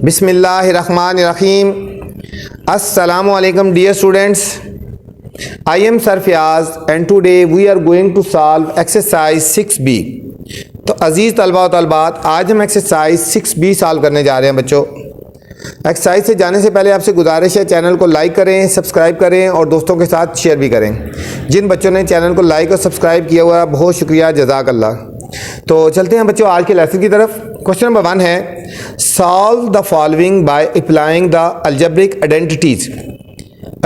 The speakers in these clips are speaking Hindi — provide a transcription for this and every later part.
बिस्मिल्लाहिर्रहमानिर्रहीम। अस्सलामुअलैकुम dear students, I am Sarfiaz and today we are going to solve exercise 6B। तो अजीज़ तलबा और तलबात, आज हम एक्सरसाइज 6B सॉल्व करने जा रहे हैं। बच्चों, एक्सरसाइज से जाने से पहले आपसे गुजारिश है, चैनल को लाइक करें, सब्सक्राइब करें और दोस्तों के साथ शेयर भी करें। जिन बच्चों ने चैनल को लाइक और सब्सक्राइब किया हुआ, बहुत शुक्रिया, जज़ाकल्लाह। तो चलते हैं बच्चों आज के लेसन की तरफ। क्वेश्चन नंबर 1 है, solve the following by applying the algebraic identities.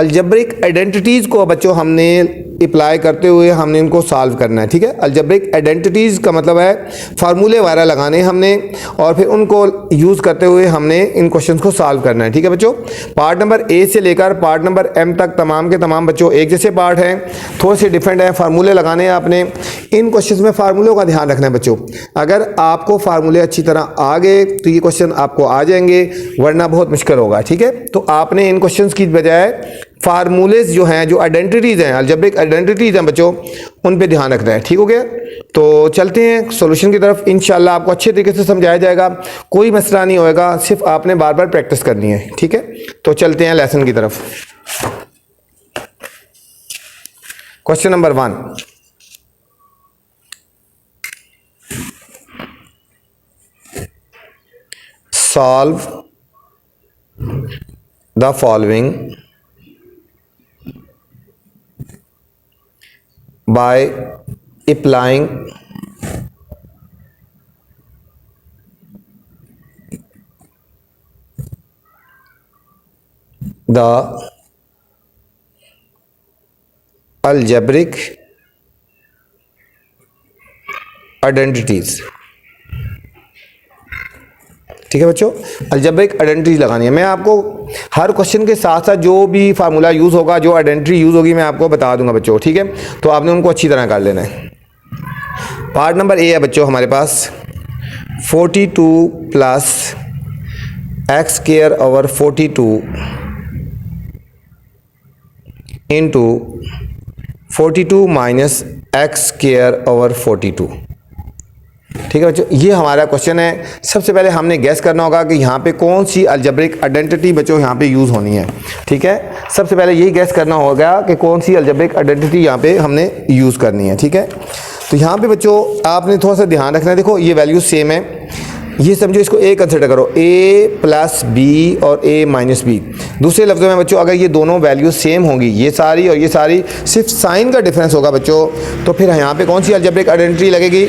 Algebraic identities को बच्चों हमने अप्लाई करते हुए हमने इनको सॉल्व करना है। ठीक है, अलजेब्रिक आइडेंटिटीज़ का मतलब है फार्मूले वगैरह लगाने हमने और फिर उनको यूज़ करते हुए हमने इन क्वेश्चंस को सॉल्व करना है। ठीक है बच्चों, पार्ट नंबर ए से लेकर पार्ट नंबर एम तक तमाम के तमाम बच्चों एक जैसे पार्ट हैं, थोड़े से डिफरेंट हैं। फार्मूले लगाने हैं आपने। इन क्वेश्चन में फार्मूलों का ध्यान रखना है बच्चों। अगर आपको फार्मूले अच्छी तरह आ गए तो ये क्वेश्चन आपको आ जाएंगे, वरना बहुत मुश्किल होगा। ठीक है, तो आपने इन क्वेश्चन की बजाय फार्मूलेज जो हैं, जो आइडेंटिटीज़ हैं, अलजेब्रिक आइडेंटिटीज़ हैं बच्चों, उन पे ध्यान रखना है। ठीक हो गया, तो चलते हैं सॉल्यूशन की तरफ। इंशाल्लाह आपको अच्छे तरीके से समझाया जाएगा, कोई मसला नहीं होएगा, सिर्फ आपने बार बार प्रैक्टिस करनी है। ठीक है, तो चलते हैं लेसन की तरफ। Question number 1, solve the following by applying the algebraic identities। ठीक है बच्चों, अलजेब्रिक आइडेंटिटीज लगानी है। मैं आपको हर क्वेश्चन के साथ साथ जो भी फार्मूला यूज़ होगा, जो आइडेंटिटी यूज़ होगी, मैं आपको बता दूंगा बच्चों। ठीक है, तो आपने उनको अच्छी तरह कर लेना है। पार्ट नंबर ए है बच्चों हमारे पास 42 plus x square over 42 into 42 minus X square over 42। ठीक है बच्चों, ये हमारा क्वेश्चन है। सबसे पहले हमने गैस करना होगा कि यहाँ पे कौन सी अलजेब्रिक आइडेंटिटी बच्चों यहाँ पे यूज़ होनी है। ठीक है, सबसे पहले यही गैस करना होगा कि कौन सी अलजेब्रिक आइडेंटिटी यहाँ पे हमने यूज़ करनी है। ठीक है, तो यहाँ पे बच्चों आपने थोड़ा सा ध्यान रखना है। देखो ये वैल्यू सेम है, ये समझो इसको ए कंसिडर करो, ए प्लस बी और ए माइनस बी। दूसरे लफ्ज़ों में बच्चों अगर ये दोनों वैल्यू सेम होंगी, ये सारी और ये सारी, सिर्फ साइन का डिफरेंस होगा बच्चों, तो फिर यहाँ पे कौन सी अलजेब्रिक आइडेंटिटी लगेगी?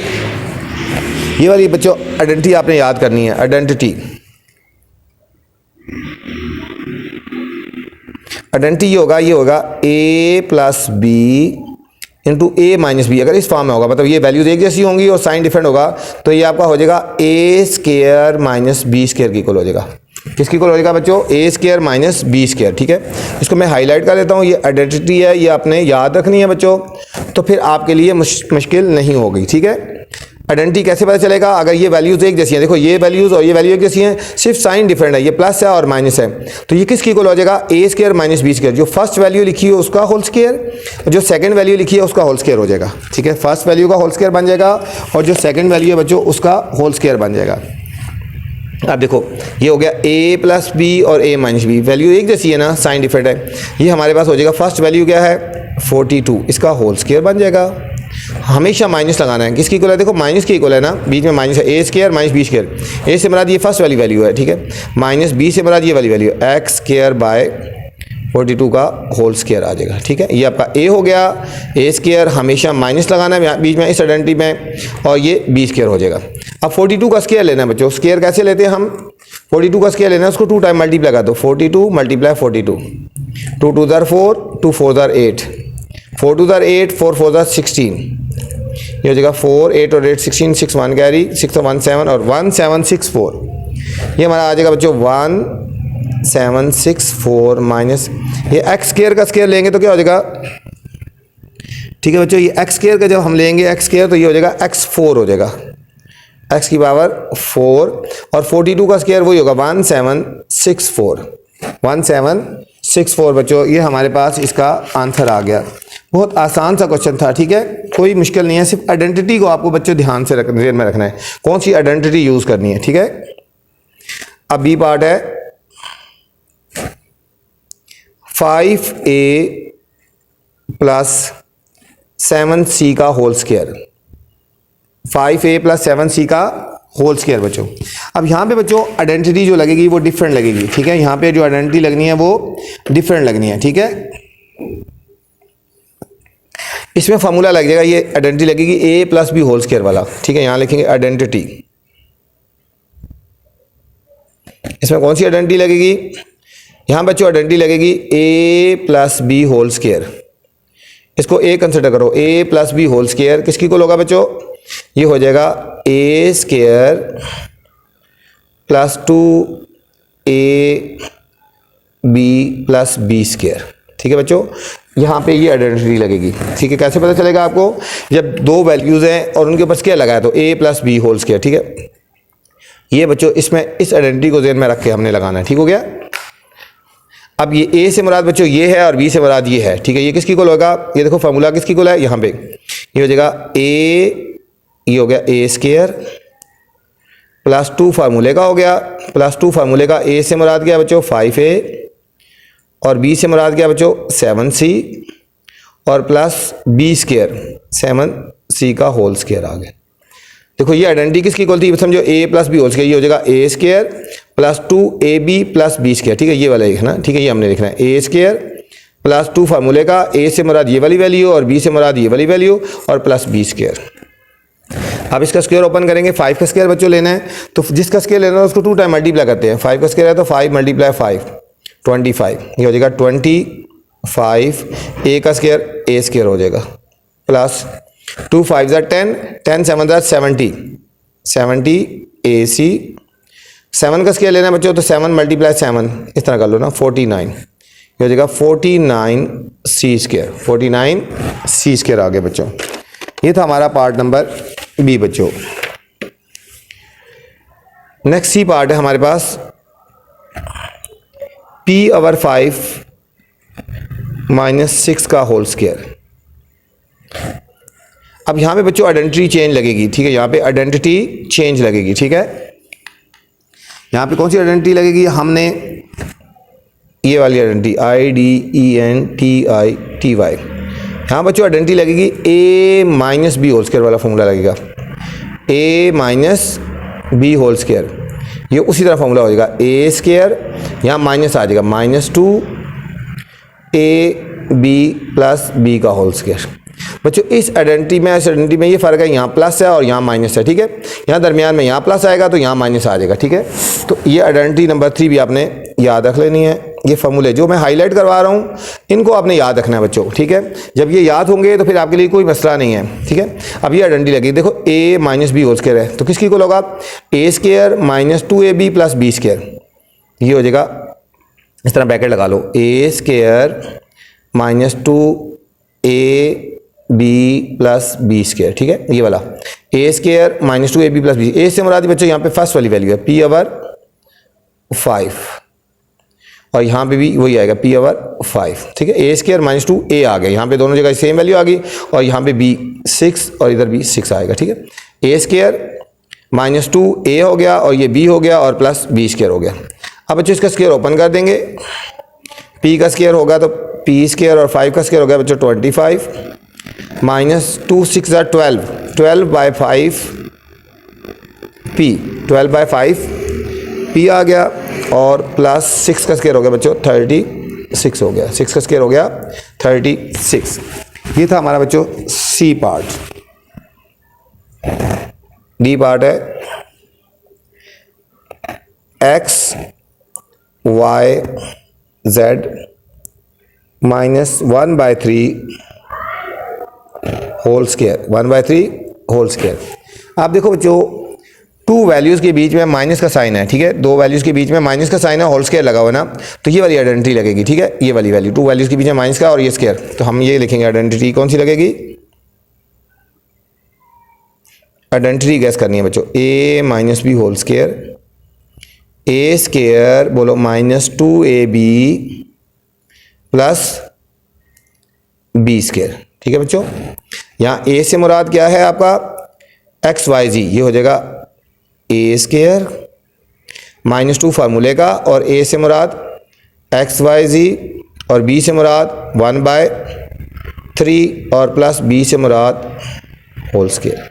ये वाली बच्चों आइडेंटिटी आपने याद करनी है। आइडेंटिटी ये होगा ए plus B into A minus B. अगर इस फॉर्म में होगा, मतलब ये वैल्यूज एक जैसी होंगी और साइन डिफरेंट होगा, तो ये आपका हो जाएगा a square minus B square की इक्वल हो जाएगा। किसकी इक्वल हो जाएगा बच्चों? ए स्क्वायर माइनस बी स्क्वायर। ठीक है, इसको मैं हाईलाइट कर लेता हूँ। ये आइडेंटिटी है, ये आपने याद रखनी है बच्चों, तो फिर आपके लिए मुश्किल नहीं होगी। ठीक है, आइडेंटिटी कैसे पता चलेगा? अगर ये वैल्यूज एक जैसी हैं, देखो ये वैल्यूज और ये वैल्यू एक जैसी हैं, सिर्फ साइन डिफरेंट है, ये प्लस है और माइनस है, तो ये किसकी इक्वल हो जाएगा? A square minus B square. जो फर्स्ट वैल्यू लिखी है उसका होल स्क्वायर, जो सेकंड वैल्यू लिखी है उसका होल स्क्वायर हो जाएगा। ठीक है, फर्स्ट वैल्यू का होल स्क्वायर बन जाएगा और जो सेकंड वैल्यू है बच्चों उसका होल स्क्वायर बन जाएगा। अब देखो ये हो गया ए प्लस बी और ए माइनस बी, वैल्यू एक जैसी है ना, साइन डिफरेंट है। ये हमारे पास हो जाएगा, फर्स्ट वैल्यू क्या है? 42, इसका होल स्क्वायर बन जाएगा। हमेशा माइनस लगाना है। किसकी इक्वल है? देखो माइनस की इक्वल है ना, बीच में माइनस है, ए square minus B square. A से मराद ये फर्स्ट वाली वैल्यू है, ठीक है, माइनस बी से मराद ये वाली वैल्यू है, एक्स स्क्वायर बाय 42 का होल स्क्वायर आ जाएगा। ठीक है, ये आपका ए हो गया। ए स्क्वायर हमेशा माइनस लगाना है बीच में इस आइडेंटिटी में, और ये बी स्क्वायर हो जाएगा। अब 42 का स्क्वायर लेना है बच्चों। स्क्वायर कैसे लेते हैं हम? 42 का स्क्वायर लेना है, उसको 2 टाइम मल्टीप्लाई कर दो, 42 मल्टीप्लाई 42, 2 2 ज़ार 4, 2 4 ज़ार 8, 4 2 ज़ार 8, 4 4 ज़ार 16, ये हो जाएगा 4 8 और 8 16, 6 1 कैरी, 6 1 7 और 1764। ये हमारा आ जाएगा बच्चों 1764 माइनस ये एक्स स्क्वायर का स्क्वायर लेंगे तो क्या हो जाएगा? ठीक है बच्चों, ये एक्स स्क्वायर का जब हम लेंगे एक्स स्क्वायर तो ये हो जाएगा x4 हो जाएगा, x की पावर 4, और 42 का स्क्वायर वही होगा 1764 बच्चों। ये हमारे पास इसका आंसर आ गया। बहुत आसान सा क्वेश्चन था। ठीक है, कोई मुश्किल नहीं है, सिर्फ आइडेंटिटी को आपको बच्चों ध्यान में रखना है, कौन सी आइडेंटिटी यूज़ करनी है। ठीक है, अब बी पार्ट है 5a प्लस 7c का whole square, 5a plus 7c का होल स्क्वायर बच्चों। अब यहाँ पे बच्चों आइडेंटिटी जो लगेगी वो डिफरेंट लगेगी, ठीक है। यहाँ पे जो आइडेंटिटी लगनी है वो डिफरेंट लगनी है, ठीक है। इसमें फॉर्मूला लग जाएगा, ये आइडेंटिटी लगेगी a plus B whole square वाला, ठीक है। यहाँ लिखेंगे आइडेंटिटी। इसमें कौन सी आइडेंटिटी लगेगी? यहाँ बच्चों आइडेंटिटी लगेगी a plus B whole square. इसको a कंसिडर करो, a plus B whole square किसकी इक्वल होगा बच्चों? ये हो जाएगा a square plus 2ab plus B square, ठीक है बच्चों। यहाँ पे ये आइडेंटिटी लगेगी, ठीक है। कैसे पता चलेगा आपको? जब दो वैल्यूज हैं और उनके ऊपर स्क्वायर लगाया तो a plus B whole square, ठीक है। ये बच्चों इसमें इस आइडेंटिटी को ध्यान में रख के हमने लगाना है, ठीक हो गया। अब ये a से मुराद बच्चों ये है और b से मुराद ये है, ठीक है। ये किसकी इक्वल होगा? ये देखो फार्मूला किसकी इक्वल है, यहाँ पे ये हो जाएगा a, ये हो गया a स्क्वायर प्लस 2 फार्मूले का हो गया, प्लस 2 फार्मूले का a से मुराद क्या बच्चों? 5a और b से मुराद क्या बच्चों? 7c और प्लस b स्क्वायर 7c का होल स्क्वायर आ गया। देखो ये आइडेंटिटी किसकी इक्वल थी? समझो a plus B whole square, ये हो जाएगा a square plus 2ab plus B square, ठीक है। ये वाला है ना, ठीक है। ये हमने लिखना है a स्क्वायर प्लस 2 फार्मूले का a से मुराद ये वाली वैल्यू और b से मुराद ये वाली वैल्यू और प्लस b स्क्वायर। अब इसका स्क्वायर ओपन करेंगे, 5 का स्क्वायर बच्चों लेना है तो जिसका स्क्वायर लेना है उसको 2 टाइम मल्टीप्लाई करते हैं। 5 का स्क्वायर है तो 5 मल्टीप्लाई 5 25, ये हो जाएगा 25, a का स्क्वायर a स्क्वायर हो जाएगा प्लस 2 5 ज़ा 10, 10 7 ज़ा 70 ac। 7 का स्क्वायर लेना है बच्चों तो 7 मल्टीप्लाई 7 इस तरह कर लो ना 49, ये हो जाएगा 49c स्क्वायर, 49c स्क्वायर आ गया बच्चों। ये था हमारा पार्ट नंबर बी बच्चों। नेक्स्ट सी पार्ट है हमारे पास p/5 माइनस 6 का होल स्क्वायर। अब यहाँ पे बच्चों आइडेंटिटी चेंज लगेगी, ठीक है। यहाँ पे आइडेंटिटी चेंज लगेगी, ठीक है। यहाँ पे कौन सी आइडेंटिटी लगेगी? हमने ये वाली आइडेंटिटी IDENTITY, यहाँ बच्चों आइडेंटिटी लगेगी a minus B whole square वाला फॉर्मूला लगेगा, a minus B whole square. ये उसी तरह फॉर्मूला हो जाएगा a स्क्वायर, यहाँ माइनस आ जाएगा -2ab प्लस b का होल स्क्वायर। बच्चों इस आइडेंटिटी में ये फ़र्क है, यहाँ प्लस है और यहाँ माइनस है, ठीक है। यहाँ दरमियान में यहाँ प्लस आएगा तो यहाँ माइनस आ जाएगा, ठीक है। तो ये आइडेंटिटी नंबर 3 भी आपने याद रख लेनी है। ये फॉर्मूले जो मैं हाईलाइट करवा रहा हूँ इनको आपने याद रखना है बच्चों, ठीक है। जब ये याद होंगे तो फिर आपके लिए कोई मसला नहीं है, ठीक है। अब ये आइडेंटिटी लगी, देखो a minus B whole square है तो किसकी इक्वल होगा? a square minus 2ab plus B square. ये हो जाएगा, इस तरह ब्रैकेट लगा लो, a square minus 2ab plus B square, ठीक है। ये वाला a square minus 2ab plus B, a से मुराद बच्चों यहाँ पे फर्स्ट वाली वैल्यू है p/5 और यहाँ पे भी वही आएगा p/5, ठीक है। a स्क्वायर माइनस 2a आ गया, यहाँ पे दोनों जगह सेम वैल्यू आ गई और यहाँ पे b 6 और इधर भी 6 आएगा, ठीक है। a स्क्वायर माइनस 2a हो गया और ये b हो गया और प्लस b स्क्वायर हो गया। अब बच्चों इसका स्क्वायर ओपन कर देंगे, p का स्क्वायर होगा तो p स्क्वायर और 5 का स्क्वायर हो गया बच्चों 25 माइनस 2 6 ज़ा 12/5 p, 12/5 p आ गया और प्लस 6 का स्क्वायर हो गया बच्चों 36 हो गया, 6 का स्क्वायर हो गया 36। ये था हमारा बच्चों सी पार्ट। डी पार्ट है x y z माइनस 1/3 होल स्क्वायर, 1/3 होल स्क्वायर। आप देखो बच्चों टू वैल्यूज़ के बीच में माइनस का साइन है, ठीक है। दो वैल्यूज़ के बीच में माइनस का साइन है, होल स्क्वायर लगा हुआ है ना, तो ये वाली आइडेंटिटी लगेगी, ठीक है। ये वाली वैल्यू टू वैल्यूज़ के बीच में माइनस का और ये स्क्वायर, तो हम ये लिखेंगे आइडेंटिटी कौन सी लगेगी? आइडेंटिटी गैस करनी है बच्चों, a minus B whole square, a square बोलो minus 2ab plus B square, ठीक है बच्चों। यहाँ a से मुराद क्या है आपका? XYZ, ये हो जाएगा a स्क्वायर -2 फार्मूले का, और a से मुराद XYZ और b से मुराद 1/3 और प्लस b से मुराद होल स्केयर।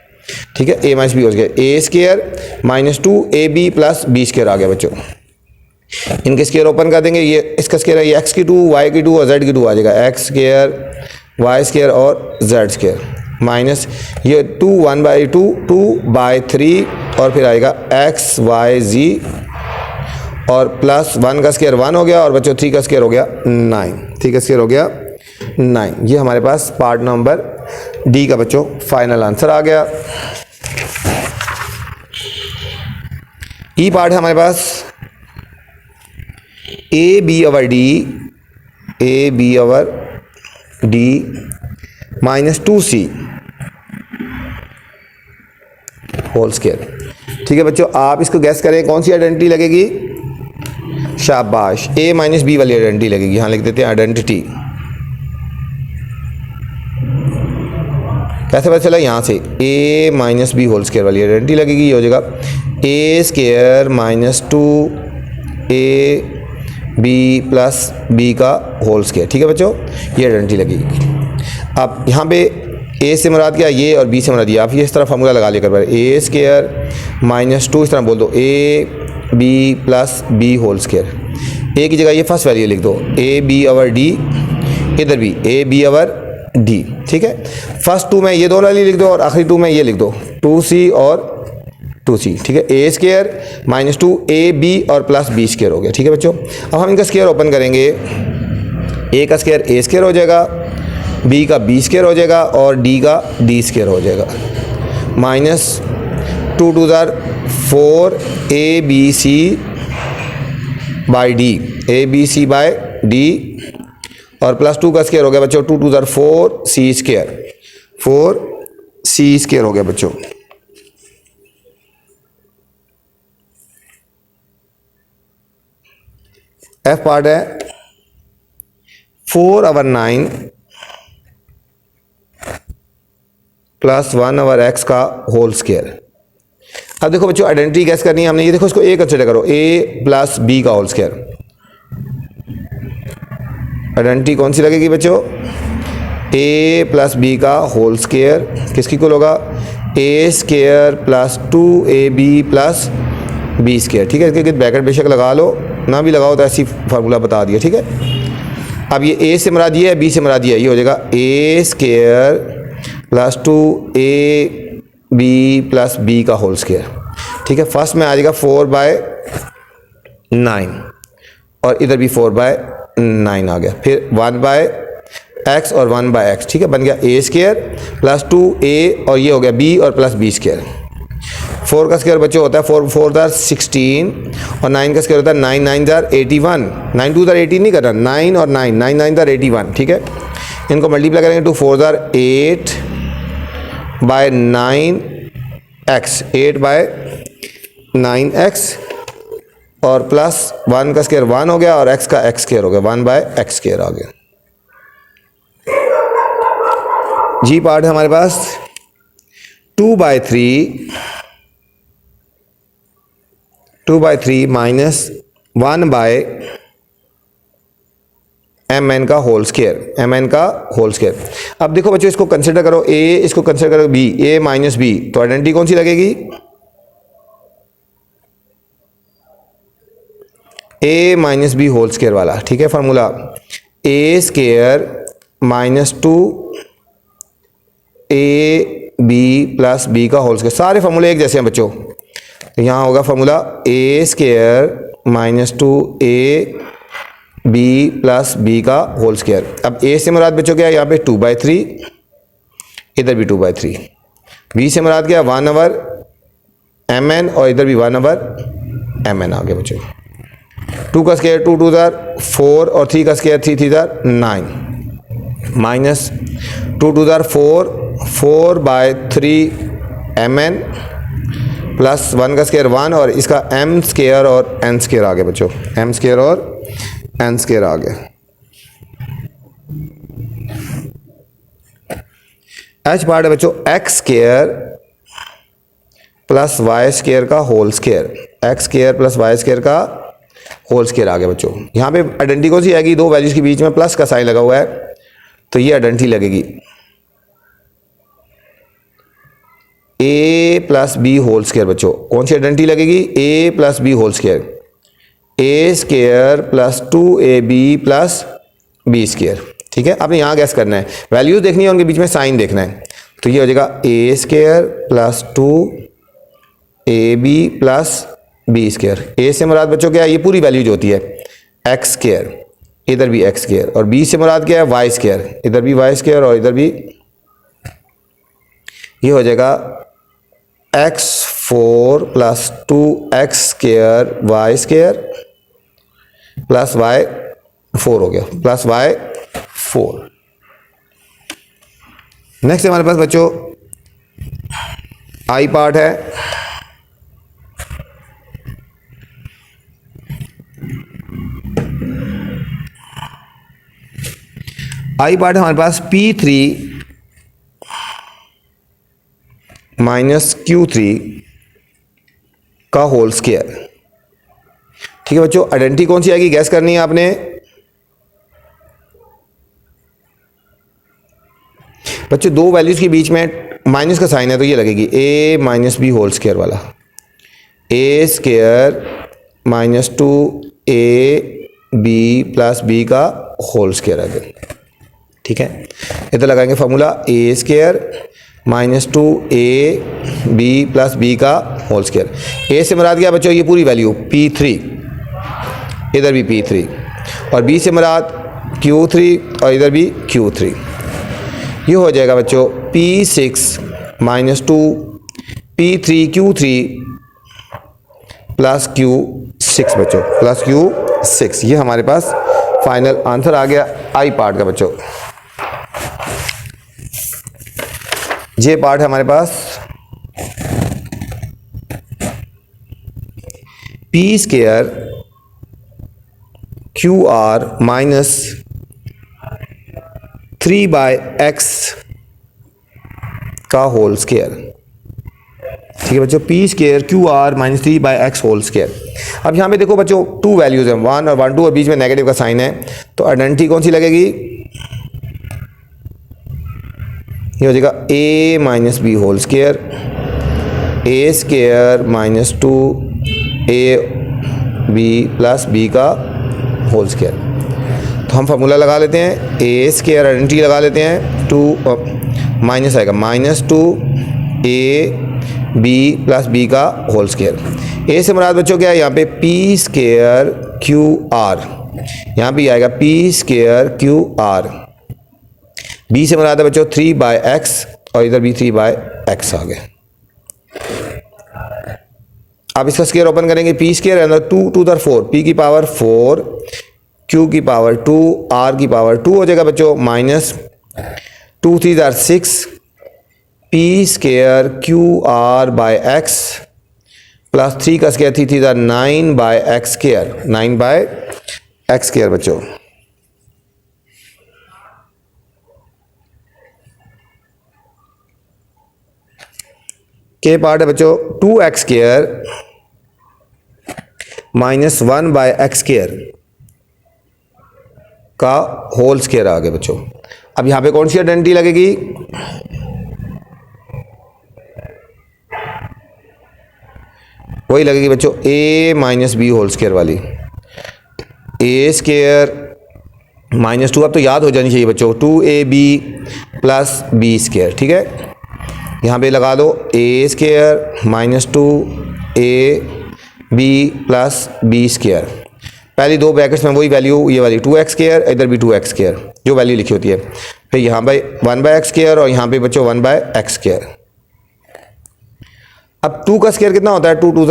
ठीक है, a minus B whole square, a square -2ab plus b square आ गया बच्चों। इनके स्केयर ओपन कर देंगे, ये इसका स्केयर है, ये x की 2, y की 2 और z की 2 आ जाएगा, x स्केयर, y स्केयर और z स्केयर, माइनस ये 2 1/2 2/3 और फिर आएगा XYZ और प्लस 1 का स्केयर 1 हो गया और बच्चों 3 का स्केयर हो गया 9, 3 का स्केयर हो गया 9। ये हमारे पास पार्ट नंबर डी का बच्चों फाइनल आंसर आ गया। ई पार्ट है हमारे पास A B over D -2c whole square. ठीक है बच्चों, आप इसको गैस करें कौन सी आइडेंटिटी लगेगी, शाबाश, a माइनस बी वाली आइडेंटिटी लगेगी। यहाँ लिख देते हैं आइडेंटिटी। कैसे पता चला, यहाँ से a minus B whole square वाली आइडेंटिटी लगेगी। ये हो जाएगा a square -2ab plus b का होल स्केयर। ठीक है बच्चों, ये आइडेंटिटी लगेगी। अब यहाँ पे a से मुराद क्या, ये और b से मुराद ये, आप ये इस तरह फार्मूला लगा लेकर a स्केयर -2 इस तरह बोल दो a b plus b whole square. a की जगह ये फर्स्ट वैल्यू लिख दो a b ओवर d, इधर भी a b ओवर d। ठीक है, फर्स्ट 2 में ये दो वैल्यू लिख दो और आखिरी 2 में ये लिख दो 2c और 2c। ठीक है, a स्केयर -2ab और प्लस b स्केयर हो गया। ठीक है बच्चों, अब हम इनका स्केयर ओपन करेंगे। a का स्केयर a स्केयर हो जाएगा, b का b स्केयर हो जाएगा और d का d स्केयर हो जाएगा, -2 2 4 abc बाई डी, abc बाय d और प्लस 2 का स्केयर हो गया बच्चों 2 2 4 c स्केयर, 4c स्केयर हो गया बच्चों। f पार्ट है 4 ओवर 9 प्लस 1 ओवर x का होल स्केयर। अब देखो बच्चों, आइडेंटिटी गैस करनी है हमने। ये देखो, इसको a कंसिडर करो, a प्लस b का होल स्केयर। आइडेंटिटी कौन सी लगेगी बच्चों, a प्लस b का होल स्केयर किसकी इक्वल होगा, a square plus 2ab plus b square. ठीक है, इसके ब्रैकेट बेशक लगा लो, ना भी लगाओ तो ऐसी फार्मूला बता दिया। ठीक है, अब ये a से मुराद ये है, b से मुराद ये है, ये हो जाएगा a square plus 2ab plus b का होल स्केयर। ठीक है, फर्स्ट में आ जाएगा 4/9 और इधर भी 4/9 आ गया, फिर 1/x और 1/x। ठीक है, बन गया a स्केयर प्लस 2a और ये हो गया b और प्लस b स्केयर। 4 का स्केयर बच्चों होता है 4 4 16 और 9 का स्केयर होता है 9 9 81, 9 2 18 नहीं करना, 9 और 9 9 9 81। ठीक है, इनको मल्टीप्लाई करेंगे 2 4 8 बाय 9x, 8/9x और प्लस 1 का स्केयर 1 हो गया और x का x स्केयर हो गया, 1/x स्केयर आ गया। जी पार्ट है हमारे पास 2/3 माइनस 1/mn का होल स्केयर, mn का होल स्केयर। अब देखो बच्चों, इसको कंसिडर करो a, इसको कंसिडर करो b, a माइनस b, तो आइडेंटिटी कौन सी लगेगी, a minus B whole square वाला। ठीक है, formula a square -2ab plus b का होल स्केयर। सारे फार्मूले एक जैसे हैं बच्चों, तो यहाँ होगा formula a square -2ab plus b का होल स्केयर। अब a से मुराद बच्चों क्या है, यहाँ पे 2/3, इधर भी 2/3, b से मुराद क्या 1/mn और इधर भी 1/mn आ गया बच्चों। 2 का स्केयर 2 2 4 और 3 का स्केयर 3 3 9 माइनस 2 2 4 4/3mn प्लस 1 का स्केयर 1 और इसका m स्केयर और n स्केयर आ गया बच्चों, m स्केयर और n स्केयर आ गया। h पार्ट है बच्चों x square plus y square का whole square. X square plus y square का होल स्क्वायर आ गया बच्चों। यहाँ पे आइडेंटिटी कौन सी आएगी, दो वैल्यूज के बीच में प्लस का साइन लगा हुआ है, तो ये आइडेंटिटी लगेगी a plus B whole square. बच्चों कौन सी आइडेंटिटी लगेगी, a plus B whole square, A square plus 2ab plus B square. ठीक है, आपने यहाँ गैस करना है, वैल्यूज देखनी है, उनके बीच में साइन देखना है। तो ये हो जाएगा a square plus 2ab plus B square. A से मुराद बच्चों क्या है, ये पूरी वैल्यू जो होती है एक्स स्क्वायर, इधर भी एक्स स्क्वायर, और बी से मुराद क्या है वाई स्क्वायर, इधर भी वाई स्क्वायर और इधर भी। ये हो जाएगा x4 plus 2x square Y square plus y4 हो गया, प्लस y4। नेक्स्ट हमारे पास बच्चों आई पार्ट है। आई पार्ट हमारे पास P3 माइनस Q3 का होल स्क्वायर। ठीक है बच्चों, आइडेंटिटी कौन सी आएगी गैस करनी है आपने। बच्चों दो वैल्यूज के बीच में माइनस का साइन है, तो ये लगेगी a minus B whole square वाला, a square minus 2ab plus B का होल स्क्वायर आ गया। ठीक है, इधर लगाएंगे formula a square minus 2ab plus B का होल स्क्वायर। a से मुराद क्या बच्चों, ये पूरी वैल्यू P3, इधर भी P3, और b से मुराद Q3 और इधर भी Q3। ये हो जाएगा बच्चों P6 minus 2p3 Q3 plus Q6 बच्चों, प्लस Q6। ये हमारे पास फाइनल आंसर आ गया आई पार्ट का बच्चों। ये पार्ट है हमारे पास p square QR minus 3/x का होल स्क्वायर। ठीक है बच्चों, p square QR minus 3/x whole square. अब यहाँ पे देखो बच्चों टू वैल्यूज हैं, 1 और 1 2, और बीच में नेगेटिव का साइन है, तो आइडेंटिटी कौन सी लगेगी, ये हो जाएगा a minus B whole square, A square minus 2ab plus B का होल स्क्वायर। तो हम फार्मूला लगा लेते हैं, ए स्क्वायर आइडेंटिटी लगा लेते हैं, 2 माइनस आएगा माइनस 2ab प्लस बी का होल स्क्वायर। ए से मुराद बच्चों क्या है, यहाँ पे p स्क्वायर QR, यहाँ भी आएगा p स्क्वायर QR। b से मुराद है बच्चों 3/x, और इधर भी 3/x आ गया। अब इसका स्क्वायर ओपन करेंगे, p स्क्वायर है 2 टू द 4, p की पावर 4, q की पावर 2, r की पावर 2 हो जाएगा बच्चों, minus 2 3 6, p square QR by x plus 3 का square 3 3 9/x square, 9/x square बच्चों। के पार्ट है बच्चों 2x square minus 1/x square का होल स्क्वायर आ गया बच्चों। अब यहां पे कौन सी आइडेंटिटी लगेगी, वही लगेगी बच्चों a minus B whole square वाली, a स्क्वायर माइनस 2, अब तो याद हो जानी चाहिए बच्चों, 2ab प्लस बी स्क्वायर। ठीक है, यहाँ पे लगा दो a square minus 2ab plus B square. पहली दो ब्रैकेट्स में वही वैल्यू, ये वाली 2x स्क्वायर, इधर भी 2x स्क्वायर जो वैल्यू लिखी होती है, फिर यहाँ पे 1/x स्क्वायर और यहाँ पे बच्चों 1/x स्क्वायर। अब 2 का स्क्वायर कितना होता है, 2 2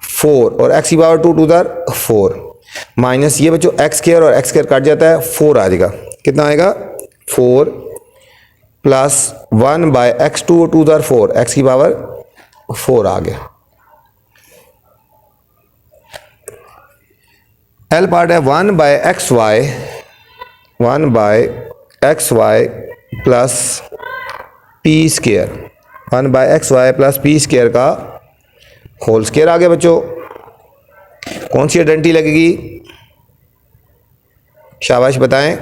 4, और x की पावर 2 2 4, माइनस ये बच्चों x स्क्वायर और x स्क्वायर काट जाता है, 4 आ जाएगा, कितना आएगा 4 प्लस 1/x, 2 2 4, x की पावर 4 आ गया। एल पार्ट है 1/xy, 1/xy plus p square, 1/xy plus p square का होल स्क्वायर आ गया बच्चों। कौन सी आइडेंटिटी लगेगी? शाबाश बताएं,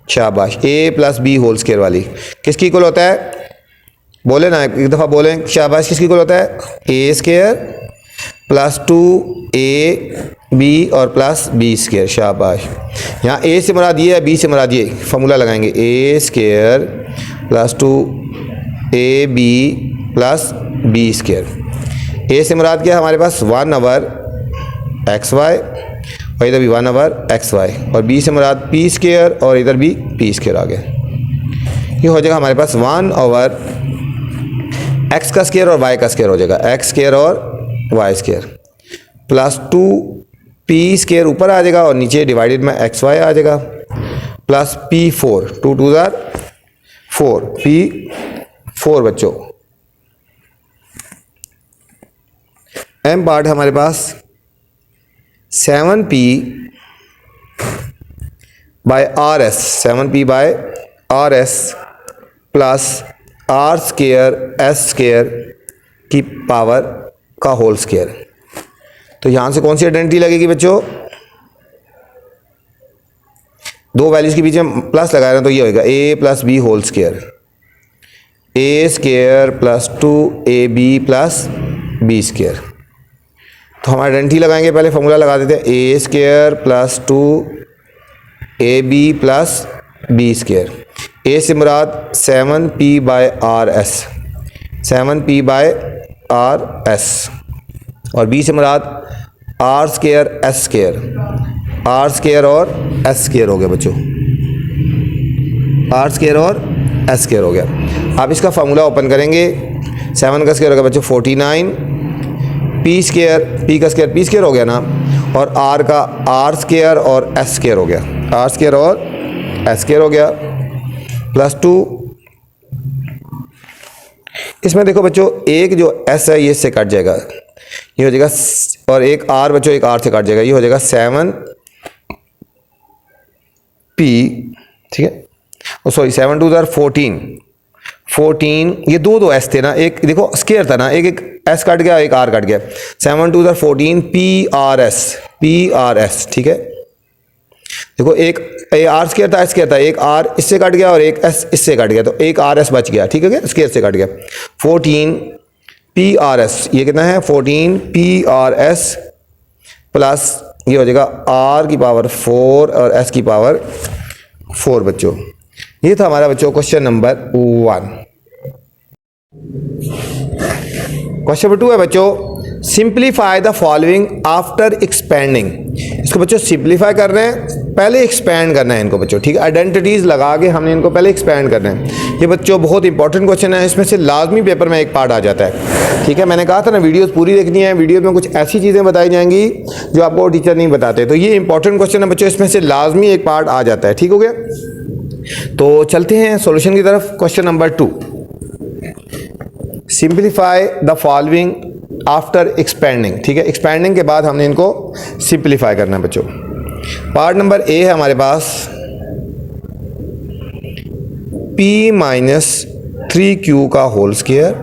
शाबाश, ए प्लस बी होल स्क्वायर वाली किसकी इक्वल होता है? बोले ना, एक दफ़ा बोलें, शाबाश, किसकी इक्वल होता है? ए स्क्वायर प्लस 2 बी और प्लस बी स्क्वायर। शाबाश, यहाँ ए से मुराद ये है, बी से मुराद ये, फार्मूला लगाएंगे a square plus 2ab plus B square. A से मुराद क्या है हमारे पास? 1/xy और इधर भी 1/xy, और बी से मुराद पी स्क्वायर और इधर भी पी स्क्वायर आ गया। ये हो जाएगा हमारे पास 1/x का स्क्वायर और y का स्क्वायर हो जाएगा, x स्क्वायर और y square plus 2p square ऊपर आ जाएगा और नीचे डिवाइडेड में xy आ जाएगा प्लस p4, 2 2 4 p4 बच्चों। m पार्ट हमारे पास 7p by RS, 7p by RS plus r square s square की पावर का होल स्क्वायर। तो यहां से कौन सी आइडेंटिटी लगेगी बच्चों? दो वैल्यूज के बीच में प्लस लगा रहे हैं तो ये होगा a plus B whole square, A square plus 2ab plus B square. तो हम आइडेंटिटी लगाएंगे, पहले फॉर्मूला लगा देते हैं, a square plus 2ab plus B square. A से मुराद 7p by RS, 7p by RS, और बी से मुराद r square s square, r square और s स्क्वायर हो गया बच्चों, r स्क्वायर और s स्क्वायर हो गया। अब इसका फार्मूला ओपन करेंगे, 7 का स्क्वायर होगा बच्चों 49, p स्क्वायर, p का स्क्वायर p स्क्वायर हो गया ना, और r का r स्क्वायर और s स्क्वायर हो गया, r स्क्वायर और s स्क्वायर हो गया प्लस 2। इसमें देखो बच्चों, एक जो s है ये इससे कट जाएगा, ये हो जाएगा, और एक r बच्चों एक r से कट जाएगा, ये हो जाएगा 7p, ठीक है, और सॉरी 7 2 14, ये दो s थे ना, एक देखो स्क्वायर था ना, एक s कट गया, एक r कट गया, 7 2 14 PRS, ठीक है। देखो एक r स्क्वायर था, s स्क्वायर था, एक r इससे कट गया और एक s इससे कट गया, तो एक RS बच गया, ठीक है, स्क्वायर से कट गया। 14 PRS, ये कितना है? 14 PRS प्लस ये हो जाएगा r की पावर 4 और s की पावर 4 बच्चों। ये था हमारा बच्चों क्वेश्चन नंबर 1। क्वेश्चन नंबर 2 है बच्चों, simplify the following after expanding. इसको बच्चों सिंप्लीफाई कर रहे हैं, पहले एक्सपेंड करना है इनको बच्चों, ठीक है, आइडेंटिटीज लगा के हमने इनको पहले एक्सपेंड करना है। ये बच्चों बहुत इंपॉर्टेंट क्वेश्चन है, इसमें से लाजमी पेपर में एक पार्ट आ जाता है, ठीक है। मैंने कहा था ना वीडियोस पूरी देखनी है, वीडियो में कुछ ऐसी चीज़ें बताई जाएंगी जो आपको टीचर नहीं बताते, तो ये इंपॉर्टेंट क्वेश्चन है बच्चों, इसमें से लाजमी एक पार्ट आ जाता है, ठीक हो गया। तो चलते हैं सॉल्यूशन की तरफ। Question number 2, simplify the following after expanding, ठीक है, एक्सपेंडिंग के बाद हमने इनको सिंप्लीफाई करना है बच्चों। पार्ट नंबर ए है हमारे पास p माइनस 3q का whole square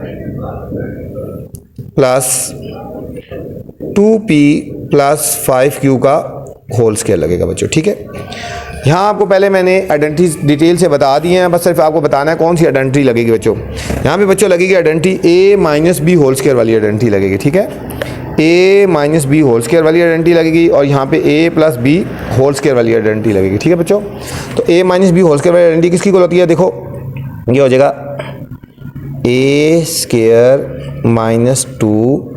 plus 2p plus 5q का होल स्क्वायर लगेगा बच्चों, ठीक है। यहाँ आपको पहले मैंने आइडेंटिटी डिटेल से बता दी हैं, बस सिर्फ आपको बताना है कौन सी आइडेंटिटी लगेगी बच्चों। यहाँ पे बच्चों लगेगी identity a minus B whole square वाली आइडेंटिटी लगेगी, ठीक है, a minus B whole square वाली आइडेंटिटी लगेगी, और यहाँ पे a plus B whole square वाली आइडेंटिटी लगेगी, ठीक है बच्चों। तो a minus B whole square वाली आइडेंटिटी किसकी इक्वल होती है? देखो ये हो जाएगा a स्क्वायर माइनस 2,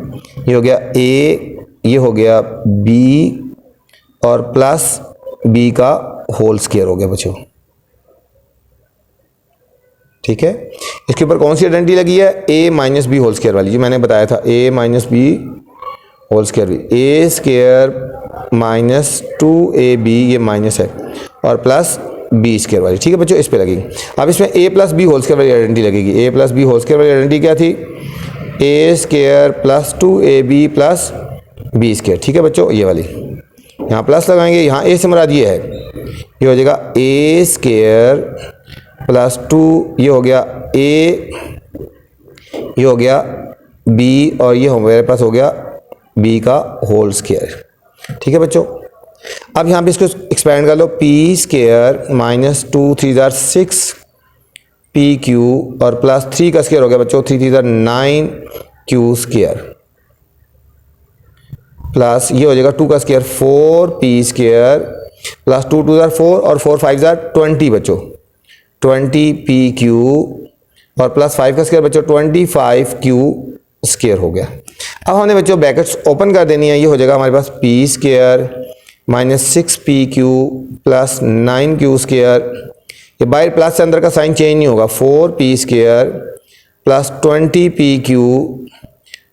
ये हो गया a, ये हो गया b और प्लस b का होल स्क्वायर हो गया बच्चों, ठीक है। इसके ऊपर कौन सी आइडेंटिटी लगी है? a minus B whole square वाली, जो मैंने बताया था, a minus B whole square भी, a स्क्वायर माइनस 2ab, ये माइनस है, और प्लस बी स्क्वायर वाली, ठीक है बच्चों, इस पे लगेगी। अब इसमें a plus B whole square वाली आइडेंटिटी लगेगी, a plus B whole square वाली आइडेंटिटी क्या थी? a square plus 2ab plus B square, ठीक है बच्चों, ये वाली। यहाँ प्लस लगाएंगे, यहाँ a से मुराद ये है, ये हो जाएगा a स्क्वायर प्लस 2, ये हो गया a, ये हो गया बी और ये मेरे पास हो गया बी का होल स्क्वायर। ठीक है बच्चों, अब यहाँ पे इसको एक्सपेंड कर लो, पी स्क्वायर माइनस 2 3 जार 6 पी क्यू और प्लस 3 का स्क्वायर हो गया बच्चों, 3 3 जार 9 क्यू स्क्वायर प्लस ये हो जाएगा 2 का square 4 P square plus 2 2 jar 4 और 4 5 जार 20 बच्चों, 20 पी क्यू और प्लस 5 का स्क्वायर बच्चों 25 क्यू स्क्वायर हो गया। अब हमने बच्चों ब्रैकेट्स ओपन कर देनी है, ये हो जाएगा हमारे पास p square minus 6 p q plus 9 q square, ये बाहर प्लस से अंदर का साइन चेंज नहीं होगा, 4 P square plus 20 P q